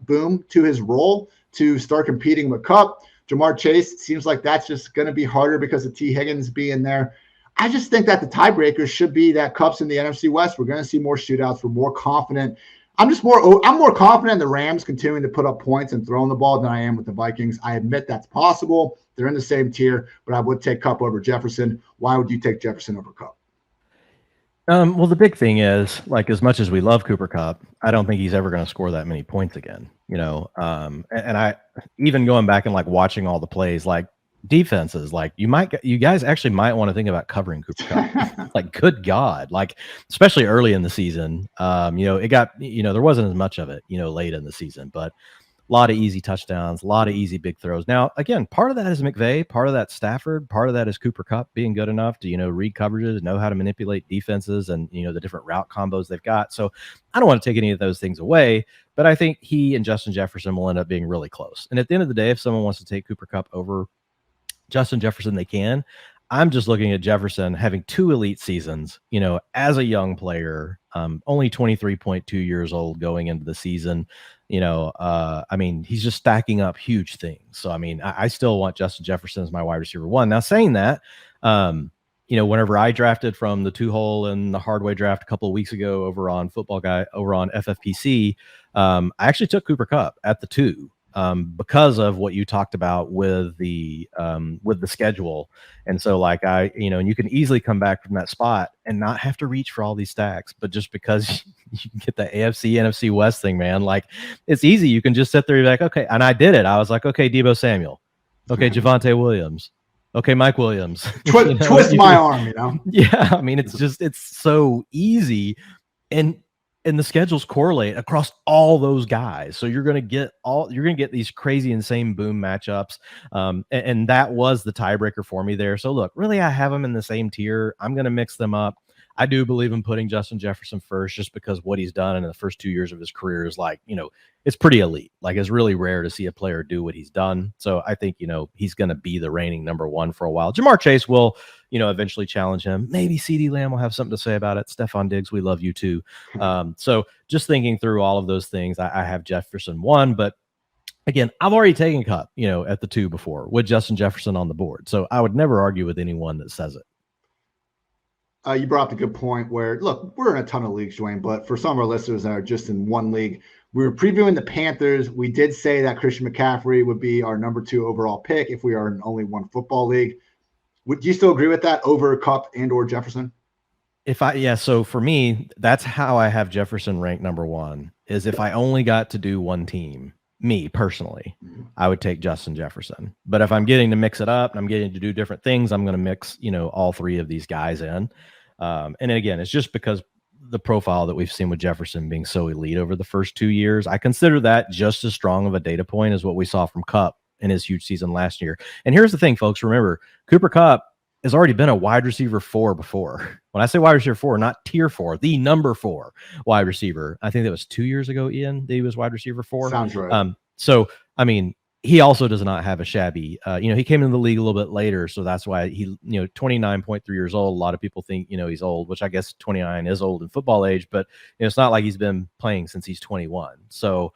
boom to his role to start competing with Kupp. Jamar Chase, seems like that's just going to be harder because of T. Higgins being there. I just think that the tiebreakers should be that Kupp's in the NFC West. We're going to see more shootouts. We're more confident I'm more confident in the Rams continuing to put up points and throwing the ball than I am with the Vikings. I admit that's possible. They're in the same tier, but I would take Kupp over Jefferson. Why would you take Jefferson over Kupp? Well, the big thing is, like, as much as we love Cooper Kupp, I don't think he's ever going to score that many points again, and I, even going back and like watching all the plays, like defenses, like you guys actually might want to think about covering Cooper Kupp. Like, good God, like, especially early in the season, it got, there wasn't as much of it, late in the season, but a lot of easy touchdowns, a lot of easy big throws. Now, again, part of that is McVay, part of that Stafford, part of that is Cooper Kupp being good enough to, read coverages, know how to manipulate defenses and, the different route combos they've got. So I don't want to take any of those things away, but I think he and Justin Jefferson will end up being really close. And at the end of the day, if someone wants to take Cooper Kupp over Justin Jefferson, they can. I'm just looking at Jefferson having 2 elite seasons, as a young player, only 23.2 years old going into the season. He's just stacking up huge things. So, I still want Justin Jefferson as my wide receiver 1. Now, saying that, whenever I drafted from the 2-hole and the hard way draft a couple of weeks ago over on Football Guy, over on FFPC, I actually took Cooper Kupp at the 2. Because of what you talked about with the schedule. And so, like, and you can easily come back from that spot and not have to reach for all these stacks, but just because you can get the AFC, NFC West thing, man, like, it's easy. You can just sit there and be like, okay. And I did it. I was like, okay, Deebo Samuel. Okay, Javonte Williams. Okay, Mike Williams. Twist my arm, Yeah, it's so easy. And the schedules correlate across all those guys. So you're going to get these crazy, insane boom matchups. And that was the tiebreaker for me there. So look, really, I have them in the same tier. I'm going to mix them up. I do believe in putting Justin Jefferson first, just because what he's done in the first 2 years of his career is, like, it's pretty elite. Like, it's really rare to see a player do what he's done. So I think, he's going to be the reigning number 1 for a while. Jamar Chase will, eventually challenge him. Maybe CeeDee Lamb will have something to say about it. Stephon Diggs, we love you too. So just thinking through all of those things, I have Jefferson 1, but again, I've already taken Kupp, at the 2 before with Justin Jefferson on the board. So I would never argue with anyone that says it. You brought up a good point where, look, we're in a ton of leagues, Dwayne, but for some of our listeners that are just in one league, we were previewing the Panthers. We did say that Christian McCaffrey would be our number 2 overall pick if we are in only one football league. Would you still agree with that over Kupp and or Jefferson? So for me, that's how I have Jefferson ranked number 1, is if I only got to do one team, me personally, I would take Justin Jefferson. But if I'm getting to mix it up and I'm getting to do different things, I'm going to mix, all 3 of these guys in. And again, it's just because the profile that we've seen with Jefferson being so elite over the first 2 years, I consider that just as strong of a data point as what we saw from Kupp in his huge season last year. And here's the thing, folks, remember, Cooper Kupp has already been a wide receiver 4 before. When I say wide receiver 4, not tier 4, the number 4 wide receiver. I think that was 2 years ago, Ian, that he was wide receiver 4. Sounds right. So, he also does not have a shabby, he came into the league a little bit later. So that's why he, 29.3 years old. A lot of people think, he's old, which I guess 29 is old in football age, but it's not like he's been playing since he's 21. So,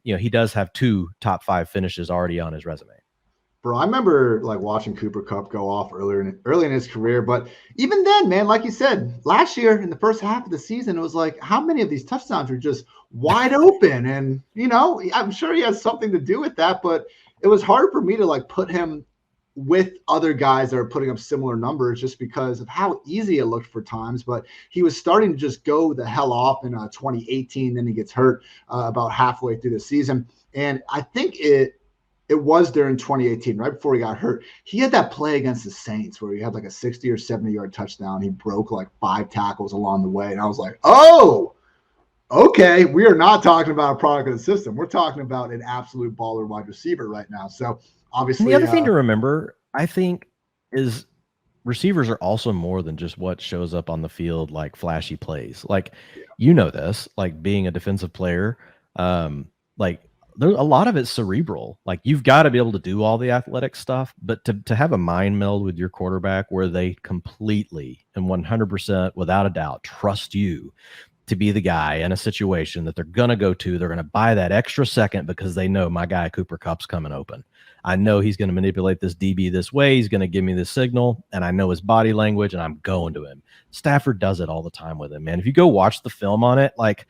he does have 2 top 5 finishes already on his resume. Bro, I remember like watching Cooper Kupp go off early in his career, but even then, man, like you said, last year in the first half of the season, it was like, how many of these touchdowns were just wide open? And I'm sure he has something to do with that, but it was hard for me to like put him with other guys that are putting up similar numbers just because of how easy it looked for times. But he was starting to just go the hell off in 2018. Then he gets hurt about halfway through the season, and I think it was during 2018, right before he got hurt. He had that play against the Saints where he had like a 60 or 70-yard touchdown. He broke like 5 tackles along the way. And I was like, oh, okay, we are not talking about a product of the system. We're talking about an absolute baller wide receiver right now. So obviously, and the other thing to remember, I think, is receivers are also more than just what shows up on the field, like flashy plays. Like, this, like being a defensive player, there's a lot of it's cerebral. Like, you've got to be able to do all the athletic stuff, but to have a mind meld with your quarterback where they completely and 100% without a doubt trust you to be the guy in a situation that they're going to go to, they're going to buy that extra second because they know my guy Cooper Kupp's coming open. I know he's going to manipulate this DB this way. He's going to give me this signal, and I know his body language, and I'm going to him. Stafford does it all the time with him, man. If you go watch the film on it, like,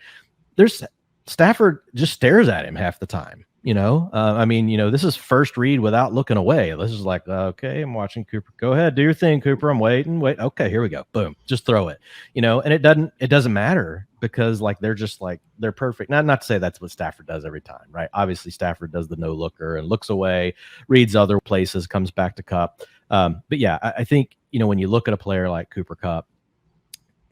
Stafford just stares at him half the time. This is first read without looking away. This is like, okay, I'm watching Cooper. Go ahead, do your thing, Cooper. I'm waiting. Wait. Okay, here we go. Boom. Just throw it. And it doesn't matter because like they're perfect. Not to say that's what Stafford does every time, right? Obviously, Stafford does the no looker and looks away, reads other places, comes back to Kupp. But yeah, I think when you look at a player like Cooper Kupp,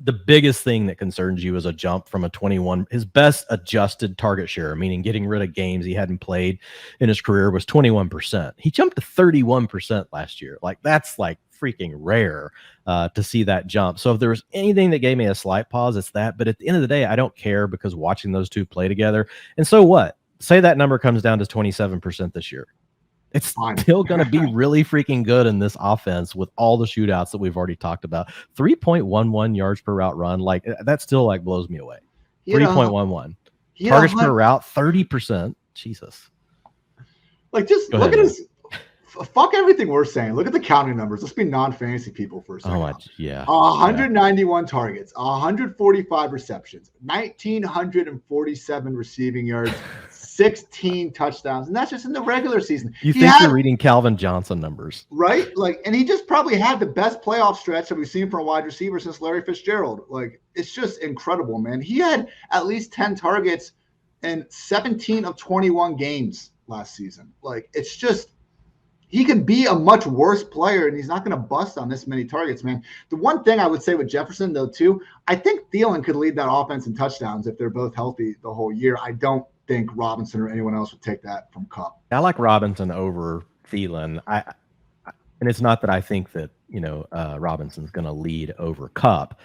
the biggest thing that concerns you is a jump from a 21. His best adjusted target share, meaning getting rid of games he hadn't played in his career, was 21%. He jumped to 31% last year. Like that's like freaking rare to see that jump. So if there was anything that gave me a slight pause, it's that. But at the end of the day, I don't care because watching those two play together. And so what? Say that number comes down to 27% this year. It's still going to be really freaking good in this offense with all the shootouts that we've already talked about. 3.11 yards per route run. Like that still like blows me away. 3.11 targets per route, 30%. Jesus. Like just look at his, fuck everything we're saying. Look at the counting numbers. Let's be non-fantasy people for a second. 191 targets, 145 receptions, 1,947 receiving yards, 16 touchdowns, and that's just in the regular season. You're reading Calvin Johnson numbers, right? Like, and he just probably had the best playoff stretch that we've seen from a wide receiver since Larry Fitzgerald. Like, it's just incredible, man. He had at least 10 targets in 17 of 21 games last season. Like, it's just, he could be a much worse player, and he's not going to bust on this many targets, man. The one thing I would say with Jefferson, though, too, I think Thielen could lead that offense in touchdowns if they're both healthy the whole year. I don't think Robinson or anyone else would take that from Kupp. I like Robinson over Thielen. And it's not that I think that Robinson's going to lead over Kupp,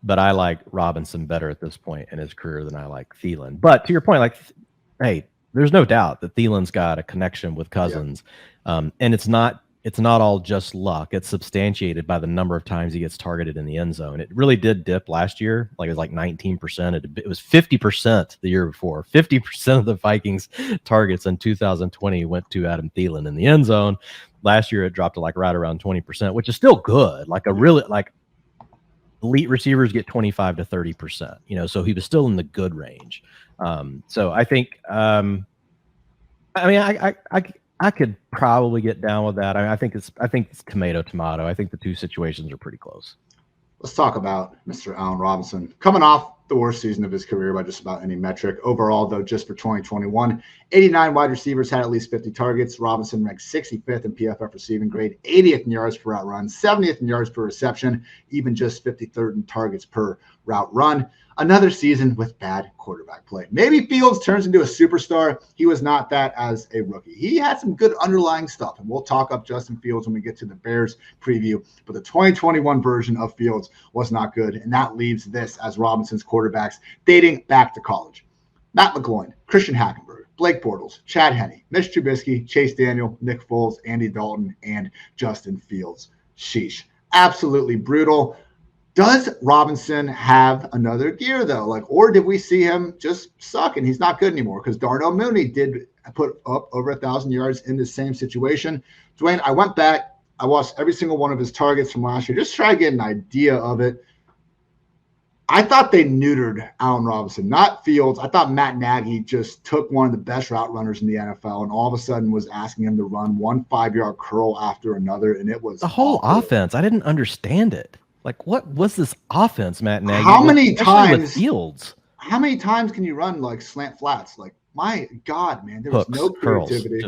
but I like Robinson better at this point in his career than I like Thielen. But to your point, like, hey, there's no doubt that Thielen's got a connection with Cousins, and it's not all just luck. It's substantiated by the number of times he gets targeted in the end zone. It really did dip last year. Like it was like 19%. It was 50% the year before. 50% of the Vikings targets in 2020 went to Adam Thielen in the end zone. Last year, it dropped to like right around 20%, which is still good. Like a really like elite receivers get 25 to 30%, so he was still in the good range. So I think, I could probably get down with that. I think it's tomato. I think the two situations are pretty close. Let's talk about Mr. Allen Robinson coming off the worst season of his career by just about any metric. Overall, though, just for 2021, 89 wide receivers had at least 50 targets. Robinson ranked 65th in PFF receiving grade, 80th in yards per route run, 70th in yards per reception, even just 53rd in targets per route run. Another season with bad quarterback play. Maybe Fields turns into a superstar. He was not that as a rookie. He had some good underlying stuff, and we'll talk up Justin Fields when we get to the Bears preview. But the 2021 version of Fields was not good, and that leaves this as Robinson's quarterbacks dating back to college. Matt McGloin, Christian Hackenberg, Blake Bortles, Chad Henne, Mitch Trubisky, Chase Daniel, Nick Foles, Andy Dalton, and Justin Fields. Sheesh. Absolutely brutal. Does Robinson have another gear, though? Or did we see him just suck and he's not good anymore? Because Darnell Mooney did put up over 1,000 yards in the same situation. Dwayne, I went back. I watched every single one of his targets from last year. Just try to get an idea of it. I thought they neutered Allen Robinson, not Fields. I thought Matt Nagy just took one of the best route runners in the NFL and all of a sudden was asking him to run one 5-yard curl after another, and it was the whole offense. I didn't understand it. Like, what was this offense, Matt Nagy? How many times Fields? How many times can you run like slant flats? Like, my God, man, there was no creativity.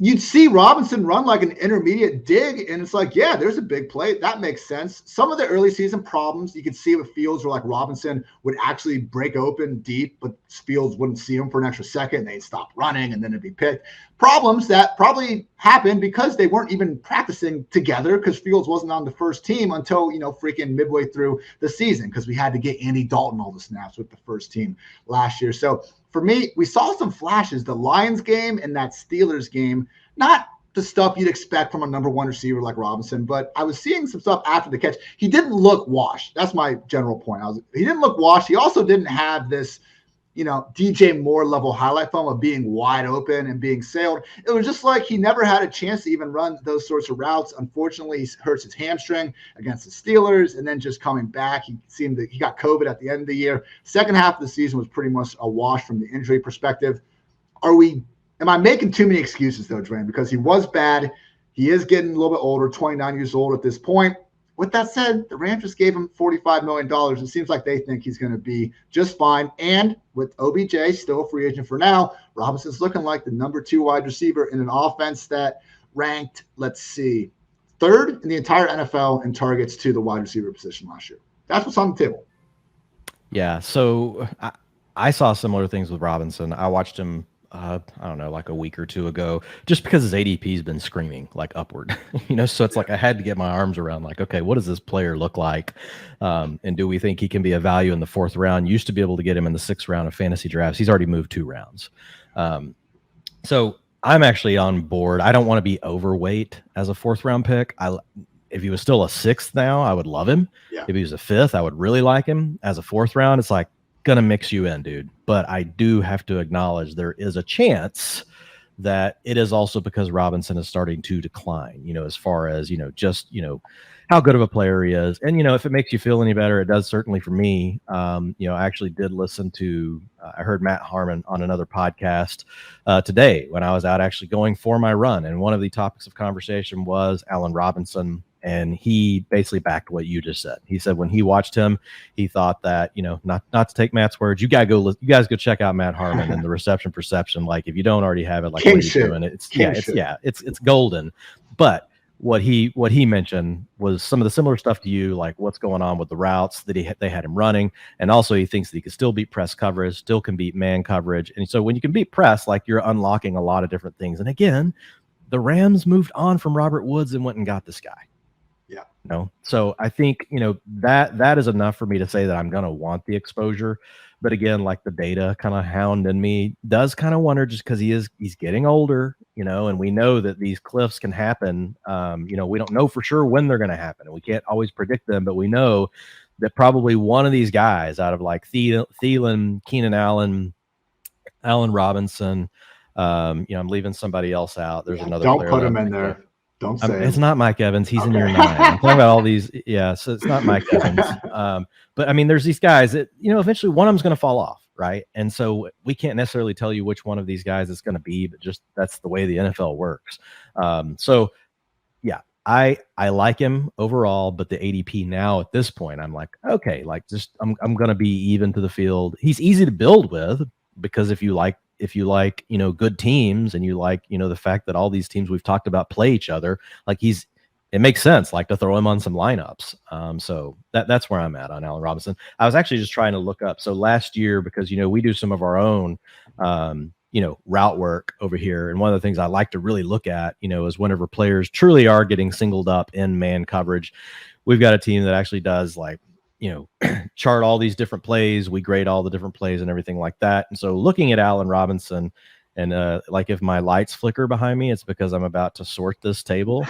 You'd see Robinson run like an intermediate dig, and it's like, yeah, there's a big play. That makes sense. Some of the early season problems you could see with Fields were like Robinson would actually break open deep, but Fields wouldn't see him for an extra second. They'd stop running, and then it'd be picked. Problems that probably happened because they weren't even practicing together because Fields wasn't on the first team until, freaking midway through the season because we had to get Andy Dalton all the snaps with the first team last year. So for me, we saw some flashes. The Lions game and that Steelers game, not the stuff you'd expect from a number one receiver like Robinson, but I was seeing some stuff after the catch. He didn't look washed. That's my general point. He didn't look washed. He also didn't have this, DJ Moore level highlight film of being wide open and being sailed. It was just like he never had a chance to even run those sorts of routes. Unfortunately, he hurts his hamstring against the Steelers, and then just coming back, he got COVID at the end of the year. Second half of the season was pretty much a wash from the injury perspective. Am I making too many excuses though, Dwayne? Because he was bad. He is getting a little bit older, 29 years old at this point. With that said, the Rams just gave him $45 million. It seems like they think he's going to be just fine. And with OBJ still a free agent for now, Robinson's looking like the number 2 wide receiver in an offense that ranked, third in the entire NFL in targets to the wide receiver position last year. That's what's on the table. Yeah, so I saw similar things with Robinson. I watched him I don't know, like a week or two ago, just because his ADP has been screaming like upward, so it's like I had to get my arms around like, okay, what does this player look like? And do we think he can be a value in the 4th round? Used to be able to get him in the 6th round of fantasy drafts. He's already moved 2 rounds. So I'm actually on board. I don't want to be overweight as a 4th round pick. If he was still a 6th now, I would love him. Yeah. If he was a 5th, I would really like him. As a 4th round, it's like, gonna mix you in, dude. But I do have to acknowledge there is a chance that it is also because Robinson is starting to decline, as far as, just, how good of a player he is. And, if it makes you feel any better, it does certainly for me. I actually did listen to, I heard Matt Harmon on another podcast today when I was out actually going for my run. And one of the topics of conversation was Allen Robinson. And he basically backed what you just said. He said when he watched him, he thought that, not to take Matt's words, you guys go check out Matt Harmon and the reception perception. Like if you don't already have it, like what are you doing? It's golden. But what he mentioned was some of the similar stuff to you, like what's going on with the routes that they had him running. And also he thinks that he can still beat press coverage, still can beat man coverage. And so when you can beat press, like you're unlocking a lot of different things. And again, the Rams moved on from Robert Woods and went and got this guy. Yeah. So I think, that is enough for me to say that I'm going to want the exposure. But again, like the data kind of hound in me does kind of wonder just because he's getting older, and we know that these cliffs can happen. We don't know for sure when they're going to happen and we can't always predict them, but we know that probably one of these guys out of like Thielen, Keenan Allen Robinson, I'm leaving somebody else out. There's another don't player put him in there. Don't say it's not Mike Evans. He's in year 9. I'm talking about all these. Yeah, so it's not Mike Evans. But I mean, there's these guys that, eventually one of them's going to fall off, right? And so we can't necessarily tell you which one of these guys it's going to be, but just that's the way the NFL works. So yeah, I like him overall, but the ADP now at this point, I'm like, okay, like just I'm going to be even to the field. He's easy to build with because if you like, good teams and you like, the fact that all these teams we've talked about play each other, like it makes sense, like to throw him on some lineups. So that's where I'm at on Allen Robinson. I was actually just trying to look up. So last year, because, we do some of our own, route work over here. And one of the things I like to really look at, is whenever players truly are getting singled up in man coverage, we've got a team that actually does like, chart all these different plays. We grade all the different plays and everything like that. And so looking at Allen Robinson and like if my lights flicker behind me, it's because I'm about to sort this table.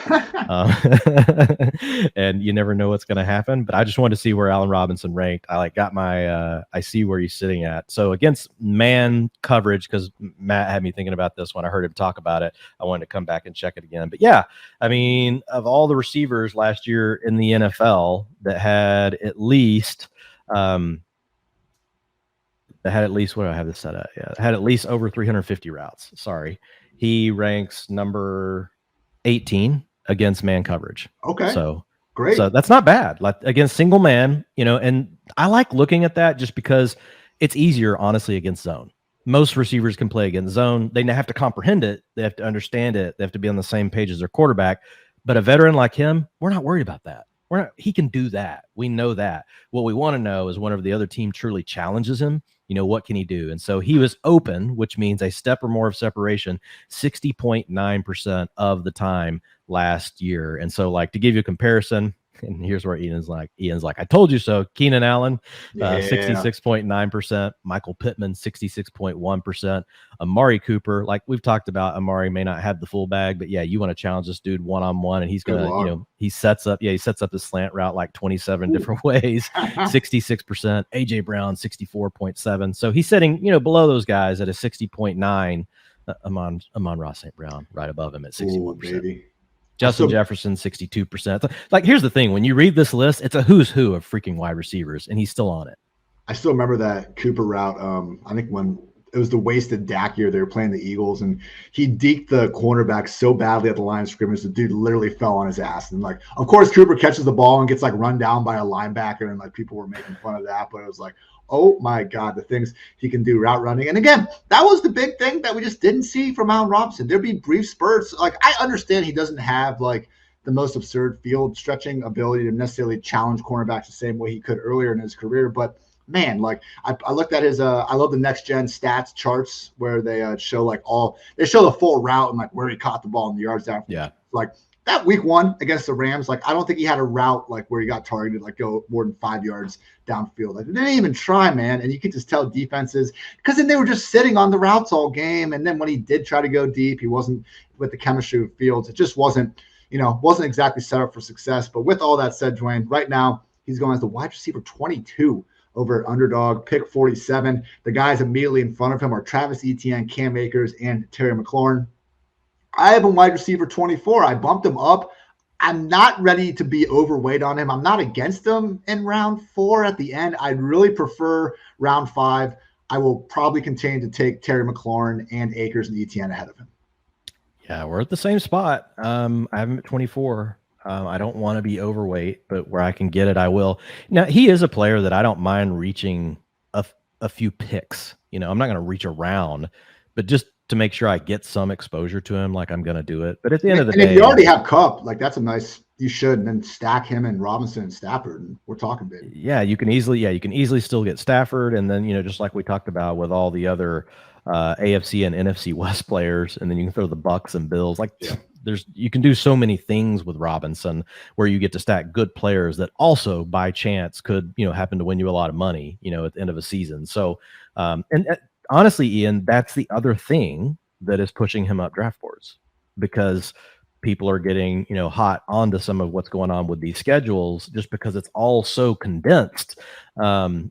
And you never know what's going to happen. But I just wanted to see where Allen Robinson ranked. I got my I see where he's sitting at. So against man coverage, because Matt had me thinking about this when I heard him talk about it. I wanted to come back and check it again. But yeah, I mean, of all the receivers last year in the NFL that had at least what do I have this set at? Yeah, had at least over 350 routes. Sorry. He ranks number 18 against man coverage. Okay. So great. So that's not bad. Like against single man, and I like looking at that just because it's easier, honestly, against zone. Most receivers can play against zone. They have to comprehend it. They have to understand it. They have to be on the same page as their quarterback. But a veteran like him, we're not worried about that. He can do that. We know that. What we want to know is whenever the other team truly challenges him, what can he do? And so he was open, which means a step or more of separation 60.9% of the time last year. And so like to give you a comparison, And here's where Ian's like, I told you so. Keenan Allen, 66.9%. Michael Pittman, 66.1%. Amari Cooper, like we've talked about, Amari may not have the full bag, but yeah, you want to challenge this dude one-on-one, and he's going to, he sets up his slant route like 27 different ways, 66%. AJ Brown, 64.7. So he's sitting, below those guys at a 60.9. Amon-Ra St. Brown right above him at 61%. Baby. Justin Jefferson, 62%. Like, here's the thing. When you read this list, it's a who's who of freaking wide receivers, and he's still on it. I still remember that Cooper route. I think when it was the wasted Dak year, they were playing the Eagles, and he deked the cornerback so badly at the line of scrimmage, the dude literally fell on his ass. And, like, of course, Cooper catches the ball and gets, like, run down by a linebacker, and, like, people were making fun of that. But it was like, oh, my God, the things he can do route running. And, again, that was the big thing that we just didn't see from Allen Robinson. There'd be brief spurts. Like, I understand he doesn't have, like, the most absurd field stretching ability to necessarily challenge cornerbacks the same way he could earlier in his career. But, man, like, I looked at his I love the next gen stats charts where they show they show the full route and like where he caught the ball and the yards down. Yeah. Like that week 1 against the Rams, like I don't think he had a route like where he got targeted, like go more than 5 yards downfield. Like they didn't even try, man. And you could just tell defenses, because then they were just sitting on the routes all game. And then when he did try to go deep, he wasn't with the chemistry of Fields. It just wasn't exactly set up for success. But with all that said, Dwayne, right now he's going as the wide receiver 22 over at Underdog, pick 47. The guys immediately in front of him are Travis Etienne, Cam Akers, and Terry McLaurin. I have him wide receiver 24. I bumped him up. I'm not ready to be overweight on him. I'm not against him in round 4 at the end. I'd really prefer round 5. I will probably continue to take Terry McLaurin and Akers and Etienne ahead of him. Yeah, we're at the same spot. I have him at 24. I don't want to be overweight, but where I can get it, I will. Now, he is a player that I don't mind reaching a few picks. I'm not going to reach around, but just to make sure I get some exposure to him, like I'm going to do it. But at the end of the day, if you already have Kupp, like that's a nice, you should, and then stack him and Robinson and Stafford, and we're talking big. Yeah, you can easily still get Stafford, and then just like we talked about with all the other AFC and NFC West players, and then you can throw the Bucks and Bills. Like you can do so many things with Robinson where you get to stack good players that also by chance could happen to win you a lot of money at the end of a season. So honestly, Ian, that's the other thing that is pushing him up draft boards, because people are getting hot onto some of what's going on with these schedules just because it's all so condensed. And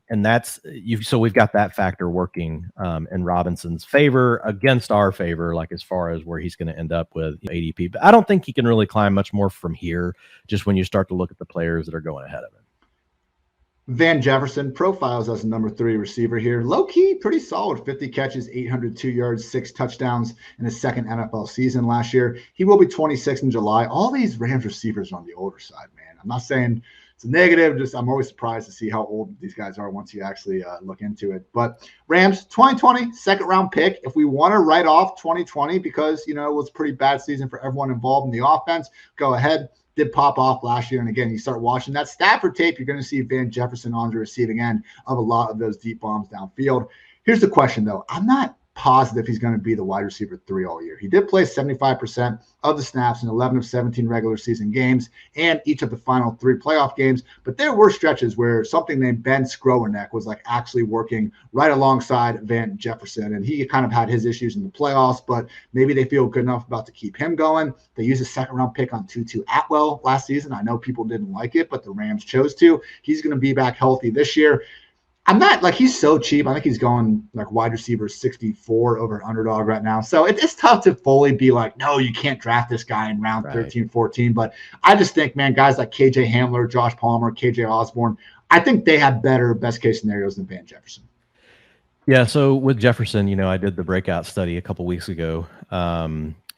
so we've got that factor working in Robinson's favor against our favor, like as far as where he's going to end up with ADP. But I don't think he can really climb much more from here, just when you start to look at the players that are going ahead of him. Van Jefferson profiles as a number 3 receiver here. Low-key, pretty solid. 50 catches, 802 yards, 6 touchdowns in his second NFL season last year. He will be 26 in July. All these Rams receivers are on the older side, man. I'm not saying it's a negative. Just I'm always surprised to see how old these guys are once you actually look into it. But Rams, 2020, second-round pick. If we want to write off 2020 because, it was a pretty bad season for everyone involved in the offense, go ahead. Did pop off last year. And again, you start watching that Stafford tape, you're going to see Van Jefferson on the receiving end of a lot of those deep bombs downfield. Here's the question, though. I'm not positive he's going to be the wide receiver 3 all year. He did play 75% of the snaps in 11 of 17 regular season games and each of the final 3 playoff games. But there were stretches where something named Ben Skrowinek was like actually working right alongside Van Jefferson. And he kind of had his issues in the playoffs, but maybe they feel good enough about to keep him going. They used a second-round pick on Tutu Atwell last season. I know people didn't like it, but the Rams chose to. He's going to be back healthy this year. I'm not like he's so cheap. I think he's going like wide receiver 64 over Underdog right now. So it's tough to fully be like, no, you can't draft this guy in round 13, 14. But I just think, man, guys like KJ Hamler, Josh Palmer, KJ Osborne, I think they have better best case scenarios than Van Jefferson. Yeah. So with Jefferson, I did the breakout study a couple weeks ago.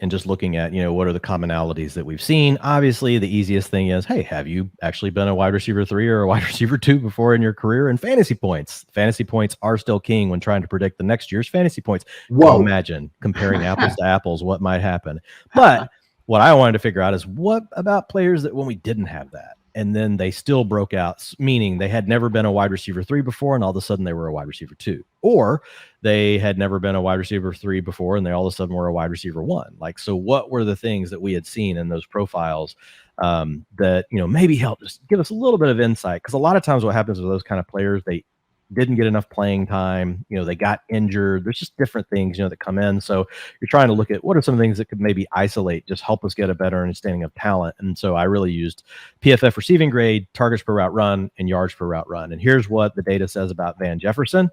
And just looking at, what are the commonalities that we've seen? Obviously, the easiest thing is, hey, have you actually been a wide receiver 3 or a wide receiver 2 before in your career? And fantasy points. Fantasy points are still king when trying to predict the next year's fantasy points. Whoa. Imagine comparing apples to apples, what might happen. But what I wanted to figure out is what about players that when we didn't have that? And then they still broke out, meaning they had never been a wide receiver 3 before, and all of a sudden they were a wide receiver 2. Or they had never been a wide receiver 3 before, and they all of a sudden were a wide receiver 1. Like, so what were the things that we had seen in those profiles that, maybe help just give us a little bit of insight. Because a lot of times what happens with those kind of players, they didn't get enough playing time. They got injured. There's just different things, that come in. So you're trying to look at what are some things that could maybe isolate, just help us get a better understanding of talent. And so I really used PFF receiving grade, targets per route run, and yards per route run. And here's what the data says about Van Jefferson.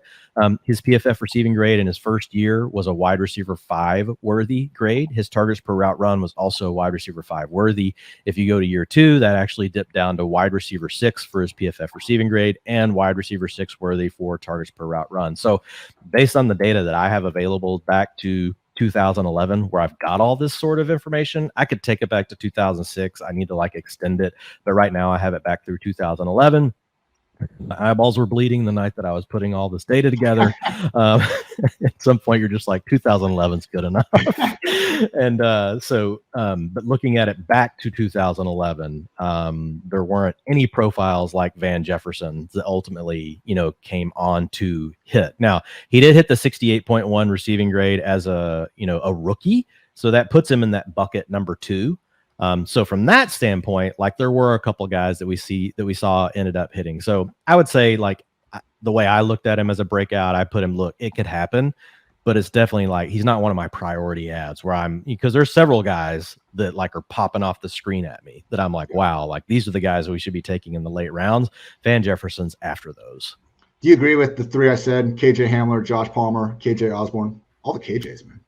His PFF receiving grade in his first year was a wide receiver 5 worthy grade. His targets per route run was also a wide receiver 5 worthy. If you go to year 2, that actually dipped down to wide receiver 6 for his PFF receiving grade and wide receiver 6 worthy for targets per route run. So based on the data that I have available back to 2011, where I've got all this sort of information, I could take it back to 2006. I need to extend it. But right now I have it back through 2011. My eyeballs were bleeding the night that I was putting all this data together. At some point, you're just like, 2011 is good enough. And but looking at it back to 2011, there weren't any profiles like Van Jefferson that ultimately, came on to hit. Now, he did hit the 68.1 receiving grade as a rookie. So that puts him in that bucket number 2. So from that standpoint, there were a couple guys that we saw ended up hitting. So I would say the way I looked at him as a breakout, I put him, look, it could happen, but it's definitely he's not one of my priority ads because there's several guys that are popping off the screen at me that I'm like, wow, these are the guys that we should be taking in the late rounds. Van Jefferson's after those. Do you agree with the 3 I said? KJ Hamler, Josh Palmer, KJ Osborne, all the KJs, man.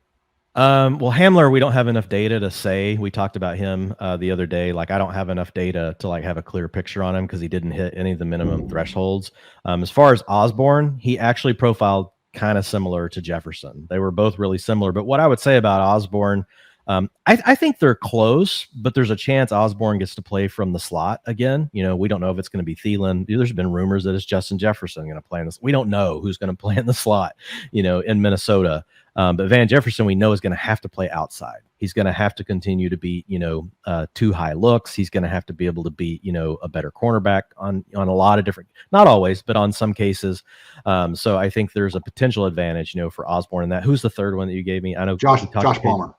Well, Hamler, we don't have enough data to say. We talked about him the other day. I don't have enough data to have a clear picture on him because he didn't hit any of the minimum thresholds. As far as Osborne, he actually profiled kind of similar to Jefferson. They were both really similar. But what I would say about Osborne, I think they're close, but there's a chance Osborne gets to play from the slot again. We don't know if it's going to be Thielen. There's been rumors that it's Justin Jefferson going to play in this. We don't know who's going to play in the slot, in Minnesota. But Van Jefferson, we know, is going to have to play outside. He's going to have to continue to beat, 2 high looks. He's going to have to be able to beat, a better cornerback on a lot of different, not always, but on some cases. So I think there's a potential advantage, for Osborne in that. Who's the third one that you gave me? I know Josh Palmer.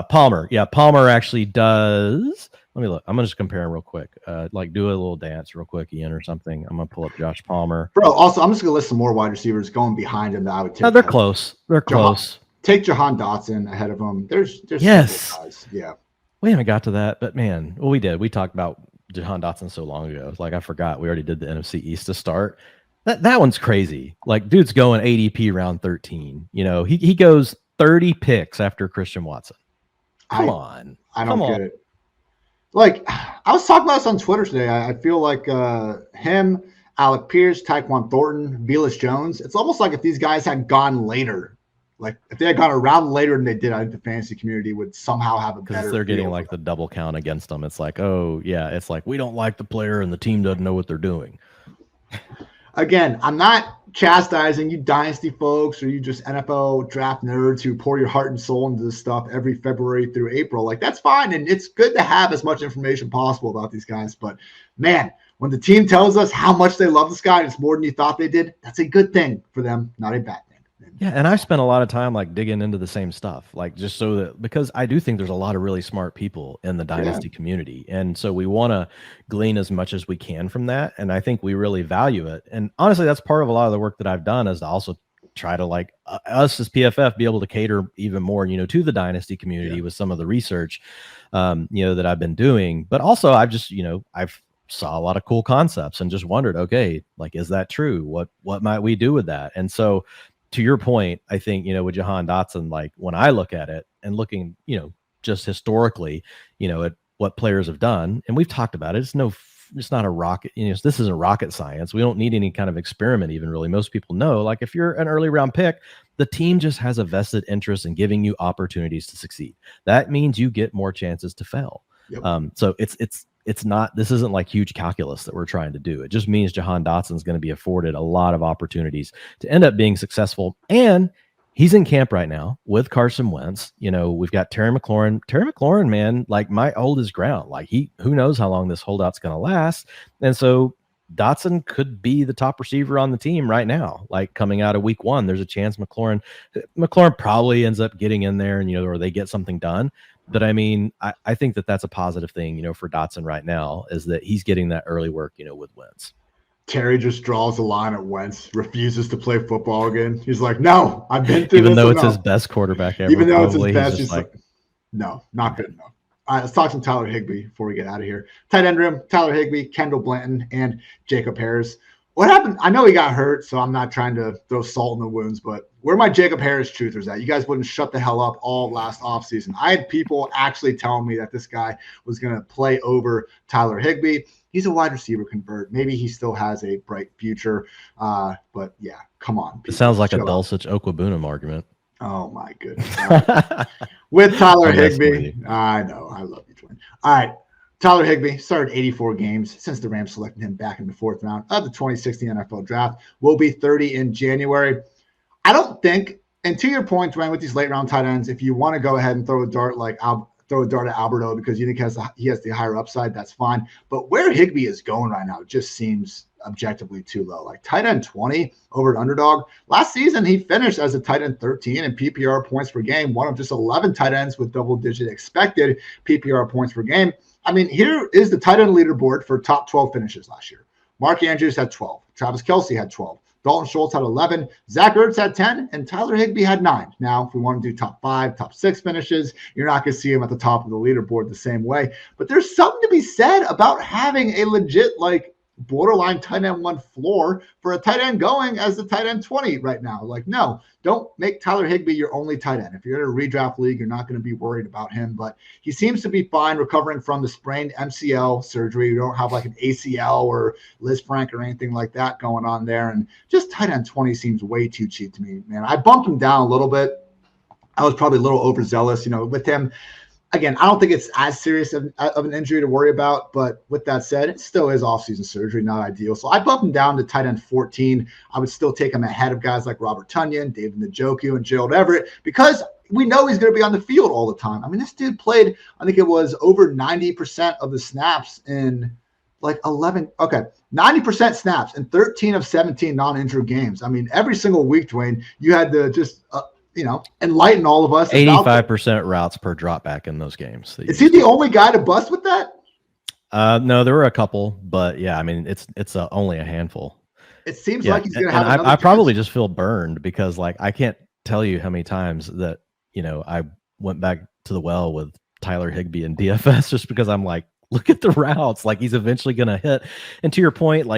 Palmer. Yeah, Palmer actually does. Let me look. I'm going to just compare him real quick. Do a little dance real quick, Ian, or something. I'm going to pull up Josh Palmer. Bro, also, I'm just going to list some more wide receivers going behind him that I would take. No, they're close. They're close. Take Jahan Dotson ahead of him. There's yes. Guys. Yeah. We haven't got to that, but man, we did. We talked about Jahan Dotson so long ago. It's I forgot we already did the NFC East to start. That one's crazy. dude's going ADP round 13. He goes 30 picks after Christian Watson. Come on. I don't get it. I was talking about this on Twitter today. I feel like him, Alec Pierce, Tyquan Thornton, Velus Jones, it's almost like if these guys had gone later, if they had gone around later than they did, I think the fantasy community would somehow have a better. Because they're getting the double count against them. It's oh, yeah, it's we don't like the player and the team doesn't know what they're doing. Again, I'm not chastising you dynasty folks or you just NFL draft nerds who pour your heart and soul into this stuff every February through April. That's fine. And it's good to have as much information possible about these guys. But man, when the team tells us how much they love this guy and it's more than you thought they did, that's a good thing for them, not a bad thing. Yeah, and I've spent a lot of time digging into the same stuff, just so that, because I do think there's a lot of really smart people in the dynasty community, and so we want to glean as much as we can from that, and I think we really value it. And honestly, that's part of a lot of the work that I've done, is to also try to us as PFF be able to cater even more, to the dynasty community with some of the research, that I've been doing. But also, I've just, I've saw a lot of cool concepts and just wondered, okay, is that true? What might we do with that? And so, to your point, I think, with Jahan Dotson, when I look at it and looking, just historically, at what players have done, and we've talked about it, it's not a rocket, this isn't rocket science. We don't need any kind of experiment even, really. Most people know, if you're an early round pick, the team just has a vested interest in giving you opportunities to succeed. That means you get more chances to fail. Yep. So it's not, this isn't huge calculus that we're trying to do. It just means Jahan Dotson is going to be afforded a lot of opportunities to end up being successful. And he's in camp right now with Carson Wentz. We've got Terry McLaurin. Terry McLaurin, man, my old is ground. Who knows how long this holdout's going to last. And so Dotson could be the top receiver on the team right now. Coming out of week 1, there's a chance McLaurin probably ends up getting in there and, or they get something done. But I mean, I think that's a positive thing, for Dotson right now, is that he's getting that early work, with Wentz. Terry just draws the line at Wentz, refuses to play football again. He's like, no, I've been through even this though it's enough. his best quarterback ever. Even though it's his probably, best, he's like, no, not good enough. All right, let's talk some Tyler Higbee before we get out of here. Tight end room, Tyler Higbee, Kendall Blanton, and Jacob Harris. What happened? I know he got hurt, so I'm not trying to throw salt in the wounds, but where are my Jacob Harris truthers at? You guys wouldn't shut the hell up all last offseason. I had people actually telling me that this guy was going to play over Tyler Higbee. He's a wide receiver convert. Maybe he still has a bright future. But, yeah, come on. People, it sounds like a Dulcich Okwabunam argument. Oh, my goodness. With Tyler Higbee. I know. I love you, Dwayne. All right. Tyler Higbee started 84 games since the Rams selected him back in the 4th round of the 2016 NFL draft. Will be 30 in January. I don't think, and to your point, Dwayne, with these late round tight ends, if you want to go ahead and throw a dart at Alberto because you think he has the higher upside, that's fine. But where Higbee is going right now just seems objectively too low. Like tight end 20 over at Underdog. Last season, he finished as a tight end 13 in PPR points per game, one of just 11 tight ends with double-digit expected PPR points per game. I mean, here is the tight end leaderboard for top 12 finishes last year. Mark Andrews had 12. Travis Kelce had 12. Dalton Schultz had 11. Zach Ertz had 10. And Tyler Higbee had 9. Now, if we want to do top 5, top 6 finishes, you're not going to see him at the top of the leaderboard the same way. But there's something to be said about having a legit, borderline tight end 1 floor for a tight end going as the tight end 20 right now. No, don't make Tyler Higbee your only tight end. If you're in a redraft league, you're not going to be worried about him, but he seems to be fine recovering from the sprained MCL surgery. You don't have an ACL or Liz Frank or anything like that going on there. And just tight end 20 seems way too cheap to me, man. I bumped him down a little bit. I was probably a little overzealous, with him. Again, I don't think it's as serious of an injury to worry about, but with that said, it still is offseason surgery, not ideal. So I bumped him down to tight end 14. I would still take him ahead of guys like Robert Tonyan, David Njoku, and Gerald Everett because we know he's going to be on the field all the time. I mean, this dude played, I think it was over 90% of the snaps in 90% snaps in 13 of 17 non-injured games. I mean, every single week, Dwayne, you had to just enlighten all of us. 85% routes per drop back in those games. Is he the only guy to bust with that? No, there were a couple, but yeah, I mean, it's only a handful. It seems like he's going to have another I probably just feel burned because I can't tell you how many times that, I went back to the well with Tyler Higbee and DFS just because I'm like, look at the routes. He's eventually going to hit. And to your point,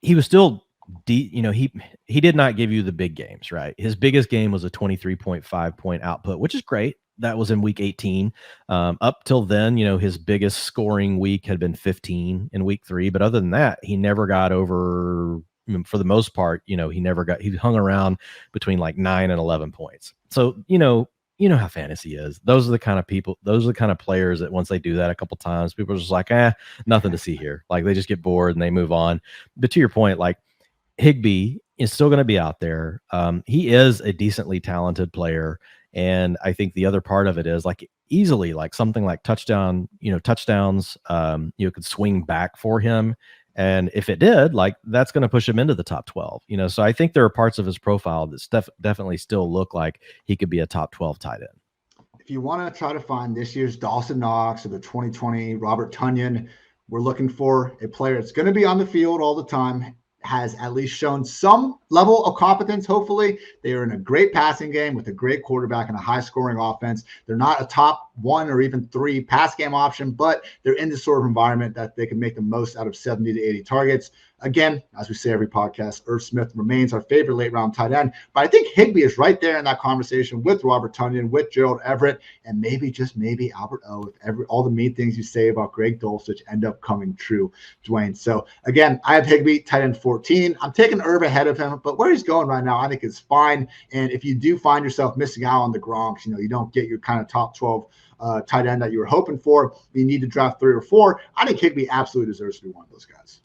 he was still he did not give you the big games, right? His biggest game was a 23.5 point output, which is great. That was in week 18. Up till then, his biggest scoring week had been 15 in week 3. But other than that, he never got over, for the most part, he hung around between 9 and 11 points. So, you know how fantasy is. Those are the kind of players that once they do that a couple times, people are just like, nothing to see here. They just get bored and they move on. But to your point, Higbee is still going to be out there. He is a decently talented player. And I think the other part of it is easily something like touchdowns, could swing back for him. And if it did, that's going to push him into the top 12, so I think there are parts of his profile that definitely still look like he could be a top 12 tight end. If you want to try to find this year's Dawson Knox or the 2020 Robert Tonyan, we're looking for a player that's going to be on the field all the time, has at least shown some level of competence. Hopefully they are in a great passing game with a great quarterback and a high scoring offense. They're not a top 1 or even 3 pass game option, but they're in this sort of environment that they can make the most out of 70 to 80 targets. Again, as we say every podcast, Irv Smith remains our favorite late round tight end, but I think Higbee is right there in that conversation with Robert Tonyan, with Gerald Everett, and maybe, just maybe, Albert O, if all the mean things you say about Greg Dulcich end up coming true, Dwayne. So again, I have Higbee, tight end 14. I'm taking Irv ahead of him, but where he's going right now, I think is fine. And if you do find yourself missing out on the Gronks, you don't get your kind of top 12 tight end that you were hoping for, you need to draft 3 or 4. I think Higbee absolutely deserves to be one of those guys.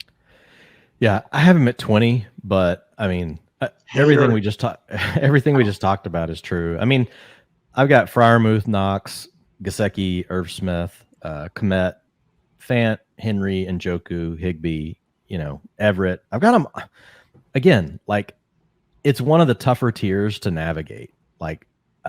Yeah, I have him at 20, but I mean, everything we just talked about is true. I mean, I've got Freiermuth, Knox, Gesicki, Irv Smith, Kmet, Fant, Henry, and Njoku, Higbee, Everett. I've got them again. It's one of the tougher tiers to navigate.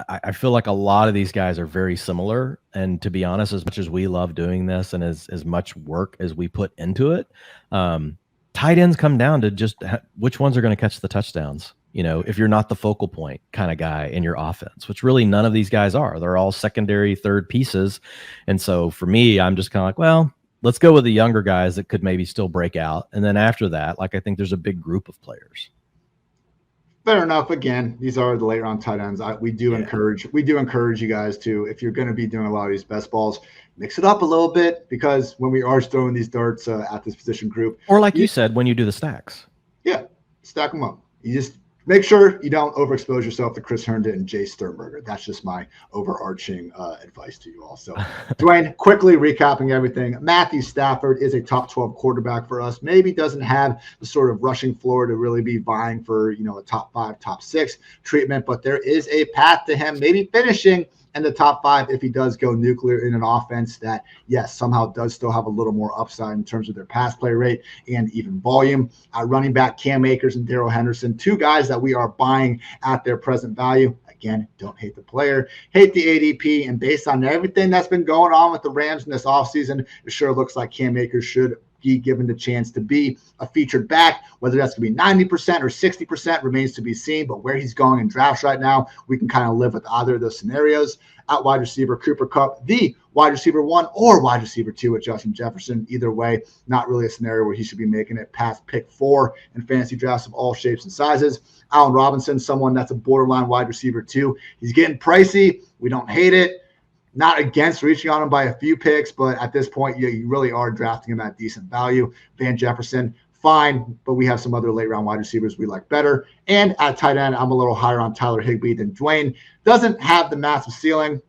I feel like a lot of these guys are very similar. And to be honest, as much as we love doing this and as much work as we put into it, tight ends come down to just which ones are going to catch the touchdowns. If you're not the focal point kind of guy in your offense, which really none of these guys are. They're all secondary, third pieces. And so for me, I'm just kind of like, well, let's go with the younger guys that could maybe still break out. And then after that, I think there's a big group of players. Fair enough. Again, these are the later round tight ends. We do encourage you guys to, if you're going to be doing a lot of these best balls, mix it up a little bit, because when we are throwing these darts at this position group, or like you said, when you do the stacks, stack them up. You just make sure you don't overexpose yourself to Chris Herndon and Jay Sternberger. That's just my overarching advice to you all. So, Dwayne, quickly recapping everything. Matthew Stafford is a top 12 quarterback for us. Maybe doesn't have the sort of rushing floor to really be vying for, a top 5, top 6 treatment, but there is a path to him maybe finishing in the top 5 if he does go nuclear in an offense that, yes, somehow does still have a little more upside in terms of their pass play rate and even volume. Running back Cam Akers and Daryl Henderson, 2 guys that we are buying at their present value. Again, don't hate the player, hate the ADP, and based on everything that's been going on with the Rams in this offseason, it sure looks like Cam Akers should be given the chance to be a featured back. Whether that's going to be 90% or 60% remains to be seen, but where he's going in drafts right now, we can kind of live with either of those scenarios. At wide receiver, Cooper Kupp, the wide receiver 1 or wide receiver 2 with Justin Jefferson. Either way, not really a scenario where he should be making it past pick 4 in fantasy drafts of all shapes and sizes. Allen Robinson, someone that's a borderline wide receiver 2. He's getting pricey. We don't hate it. Not against reaching on him by a few picks, but at this point, you really are drafting him at decent value. Van Jefferson, fine, but we have some other late round wide receivers we like better. And at tight end, I'm a little higher on Tyler Higbee than Dwayne. Doesn't have the massive ceiling.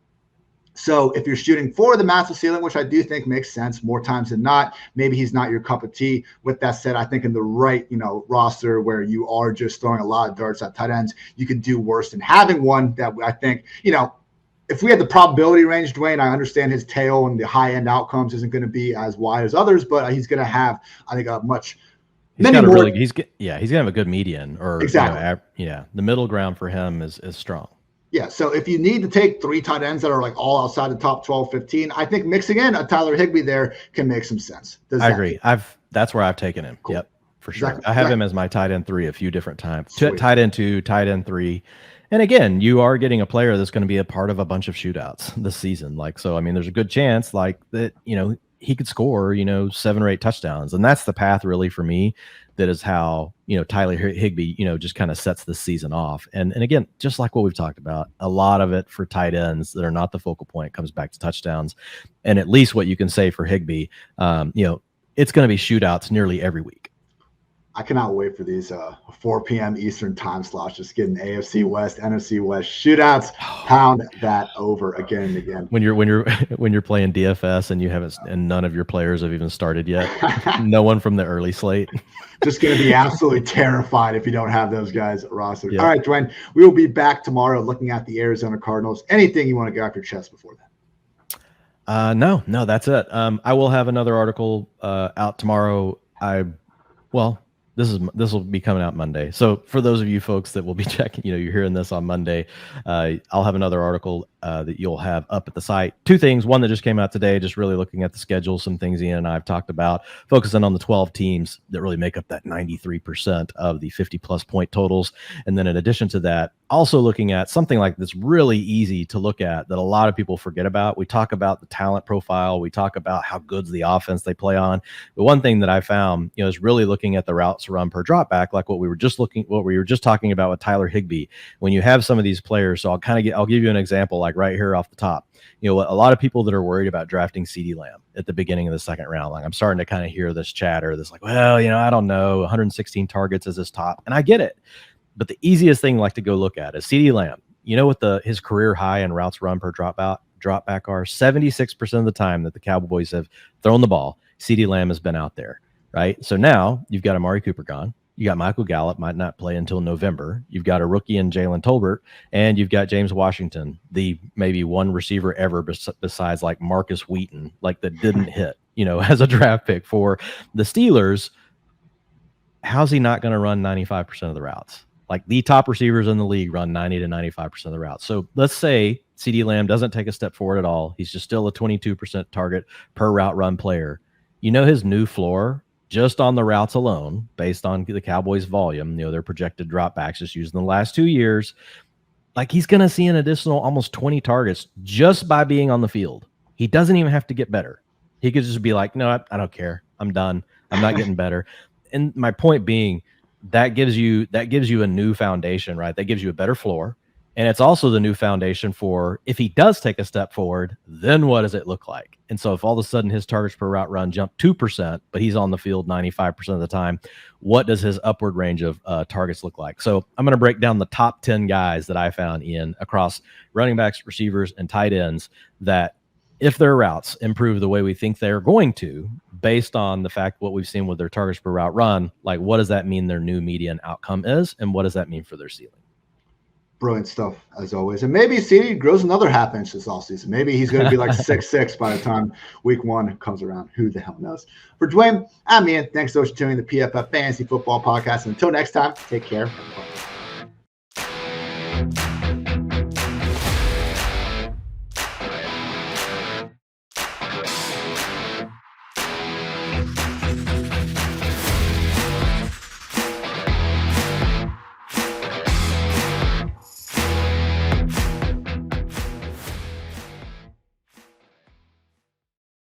So if you're shooting for the massive ceiling, which I do think makes sense more times than not, maybe he's not your cup of tea. With that said, I think in the right, roster where you are just throwing a lot of darts at tight ends, you can do worse than having one that I think, if we had the probability range, Dwayne, I understand his tail and the high-end outcomes isn't going to be as wide as others, but he's going to have, I think, a much he's going to have a good median, or exactly. The middle ground for him is strong. Yeah, so if you need to take 3 tight ends that are like all outside the top 12, 15, I think mixing in a Tyler Higbee there can make some sense. I agree. That's where I've taken him. Cool. Yep, for sure. Exactly. I have him as my tight end 3 a few different times. Tight end 2, tight end 3. And again, you are getting a player that's going to be a part of a bunch of shootouts this season. There's a good chance that, he could score, 7 or 8 touchdowns. And that's the path really for me. That is how, Tyler Higbee, just kind of sets the season off. And again, just like what we've talked about, a lot of it for tight ends that are not the focal point comes back to touchdowns. And at least what you can say for Higbee, it's going to be shootouts nearly every week. I cannot wait for these 4 p.m. Eastern time slots. Just getting AFC West, NFC West shootouts. Pound that over again and again. When you're playing DFS and you haven't, and none of your players have even started yet. No one from the early slate. Just going to be absolutely terrified if you don't have those guys rostered. Yeah. All right, Dwayne, we will be back tomorrow looking at the Arizona Cardinals. Anything you want to get off your chest before that? No, that's it. I will have another article out tomorrow. This will be coming out Monday. So for those of you folks that will be checking, you're hearing this on Monday, I'll have another article that you'll have up at the site. 2 things. One that just came out today, just really looking at the schedule, some things Ian and I have talked about, focusing on the 12 teams that really make up that 93% of the 50-plus point totals. And then in addition to that, also looking at something like that's really easy to look at that a lot of people forget about. We talk about the talent profile. We talk about how good's the offense they play on. The one thing that I found, is really looking at the routes run per drop back, like what we were just talking about with Tyler Higbee. When you have some of these players, so I'll give you an example, like right here off the top. A lot of people that are worried about drafting CeeDee Lamb at the beginning of the second round, like I'm starting to kind of hear this chatter, this I don't know, 116 targets is his top, and I get it. But the easiest thing to go look at is CeeDee Lamb. You know what his career high in routes run per drop back are? 76% of the time that the Cowboys have thrown the ball, CeeDee Lamb has been out there, right? So now you've got Amari Cooper gone. You got Michael Gallup, might not play until November. You've got a rookie in Jalen Tolbert, and you've got James Washington, the maybe one receiver ever besides like Marcus Wheaton, that didn't hit, as a draft pick for the Steelers. How's he not going to run 95% of the routes? Like the top receivers in the league run 90 to 95% of the routes. So let's say CeeDee Lamb doesn't take a step forward at all. He's just still a 22% target per route run player. You know, his new floor just on the routes alone, based on the Cowboys' volume, their projected dropbacks just using the last 2 years, like he's going to see an additional almost 20 targets just by being on the field. He doesn't even have to get better. He could just be like, no, I don't care. I'm done. I'm not getting better. And my point being, that gives you a new foundation, right? That gives you a better floor. And it's also the new foundation for if he does take a step forward, then what does it look like? And so if all of a sudden his targets per route run jump 2%, but he's on the field 95% of the time, what does his upward range of targets look like? So I'm going to break down the top 10 guys that I found across running backs, receivers, and tight ends that if their routes improve the way we think they're going to, based on the fact what we've seen with their targets per route run, like what does that mean their new median outcome is, and what does that mean for their ceiling? Brilliant stuff, as always. And maybe CeeDee grows another half inch this offseason. Maybe he's going to be like 6'6" by the time week 1 comes around. Who the hell knows? For Dwayne, I'm Ian. Thanks so much for tuning in the PFF Fantasy Football Podcast. And until next time, take care.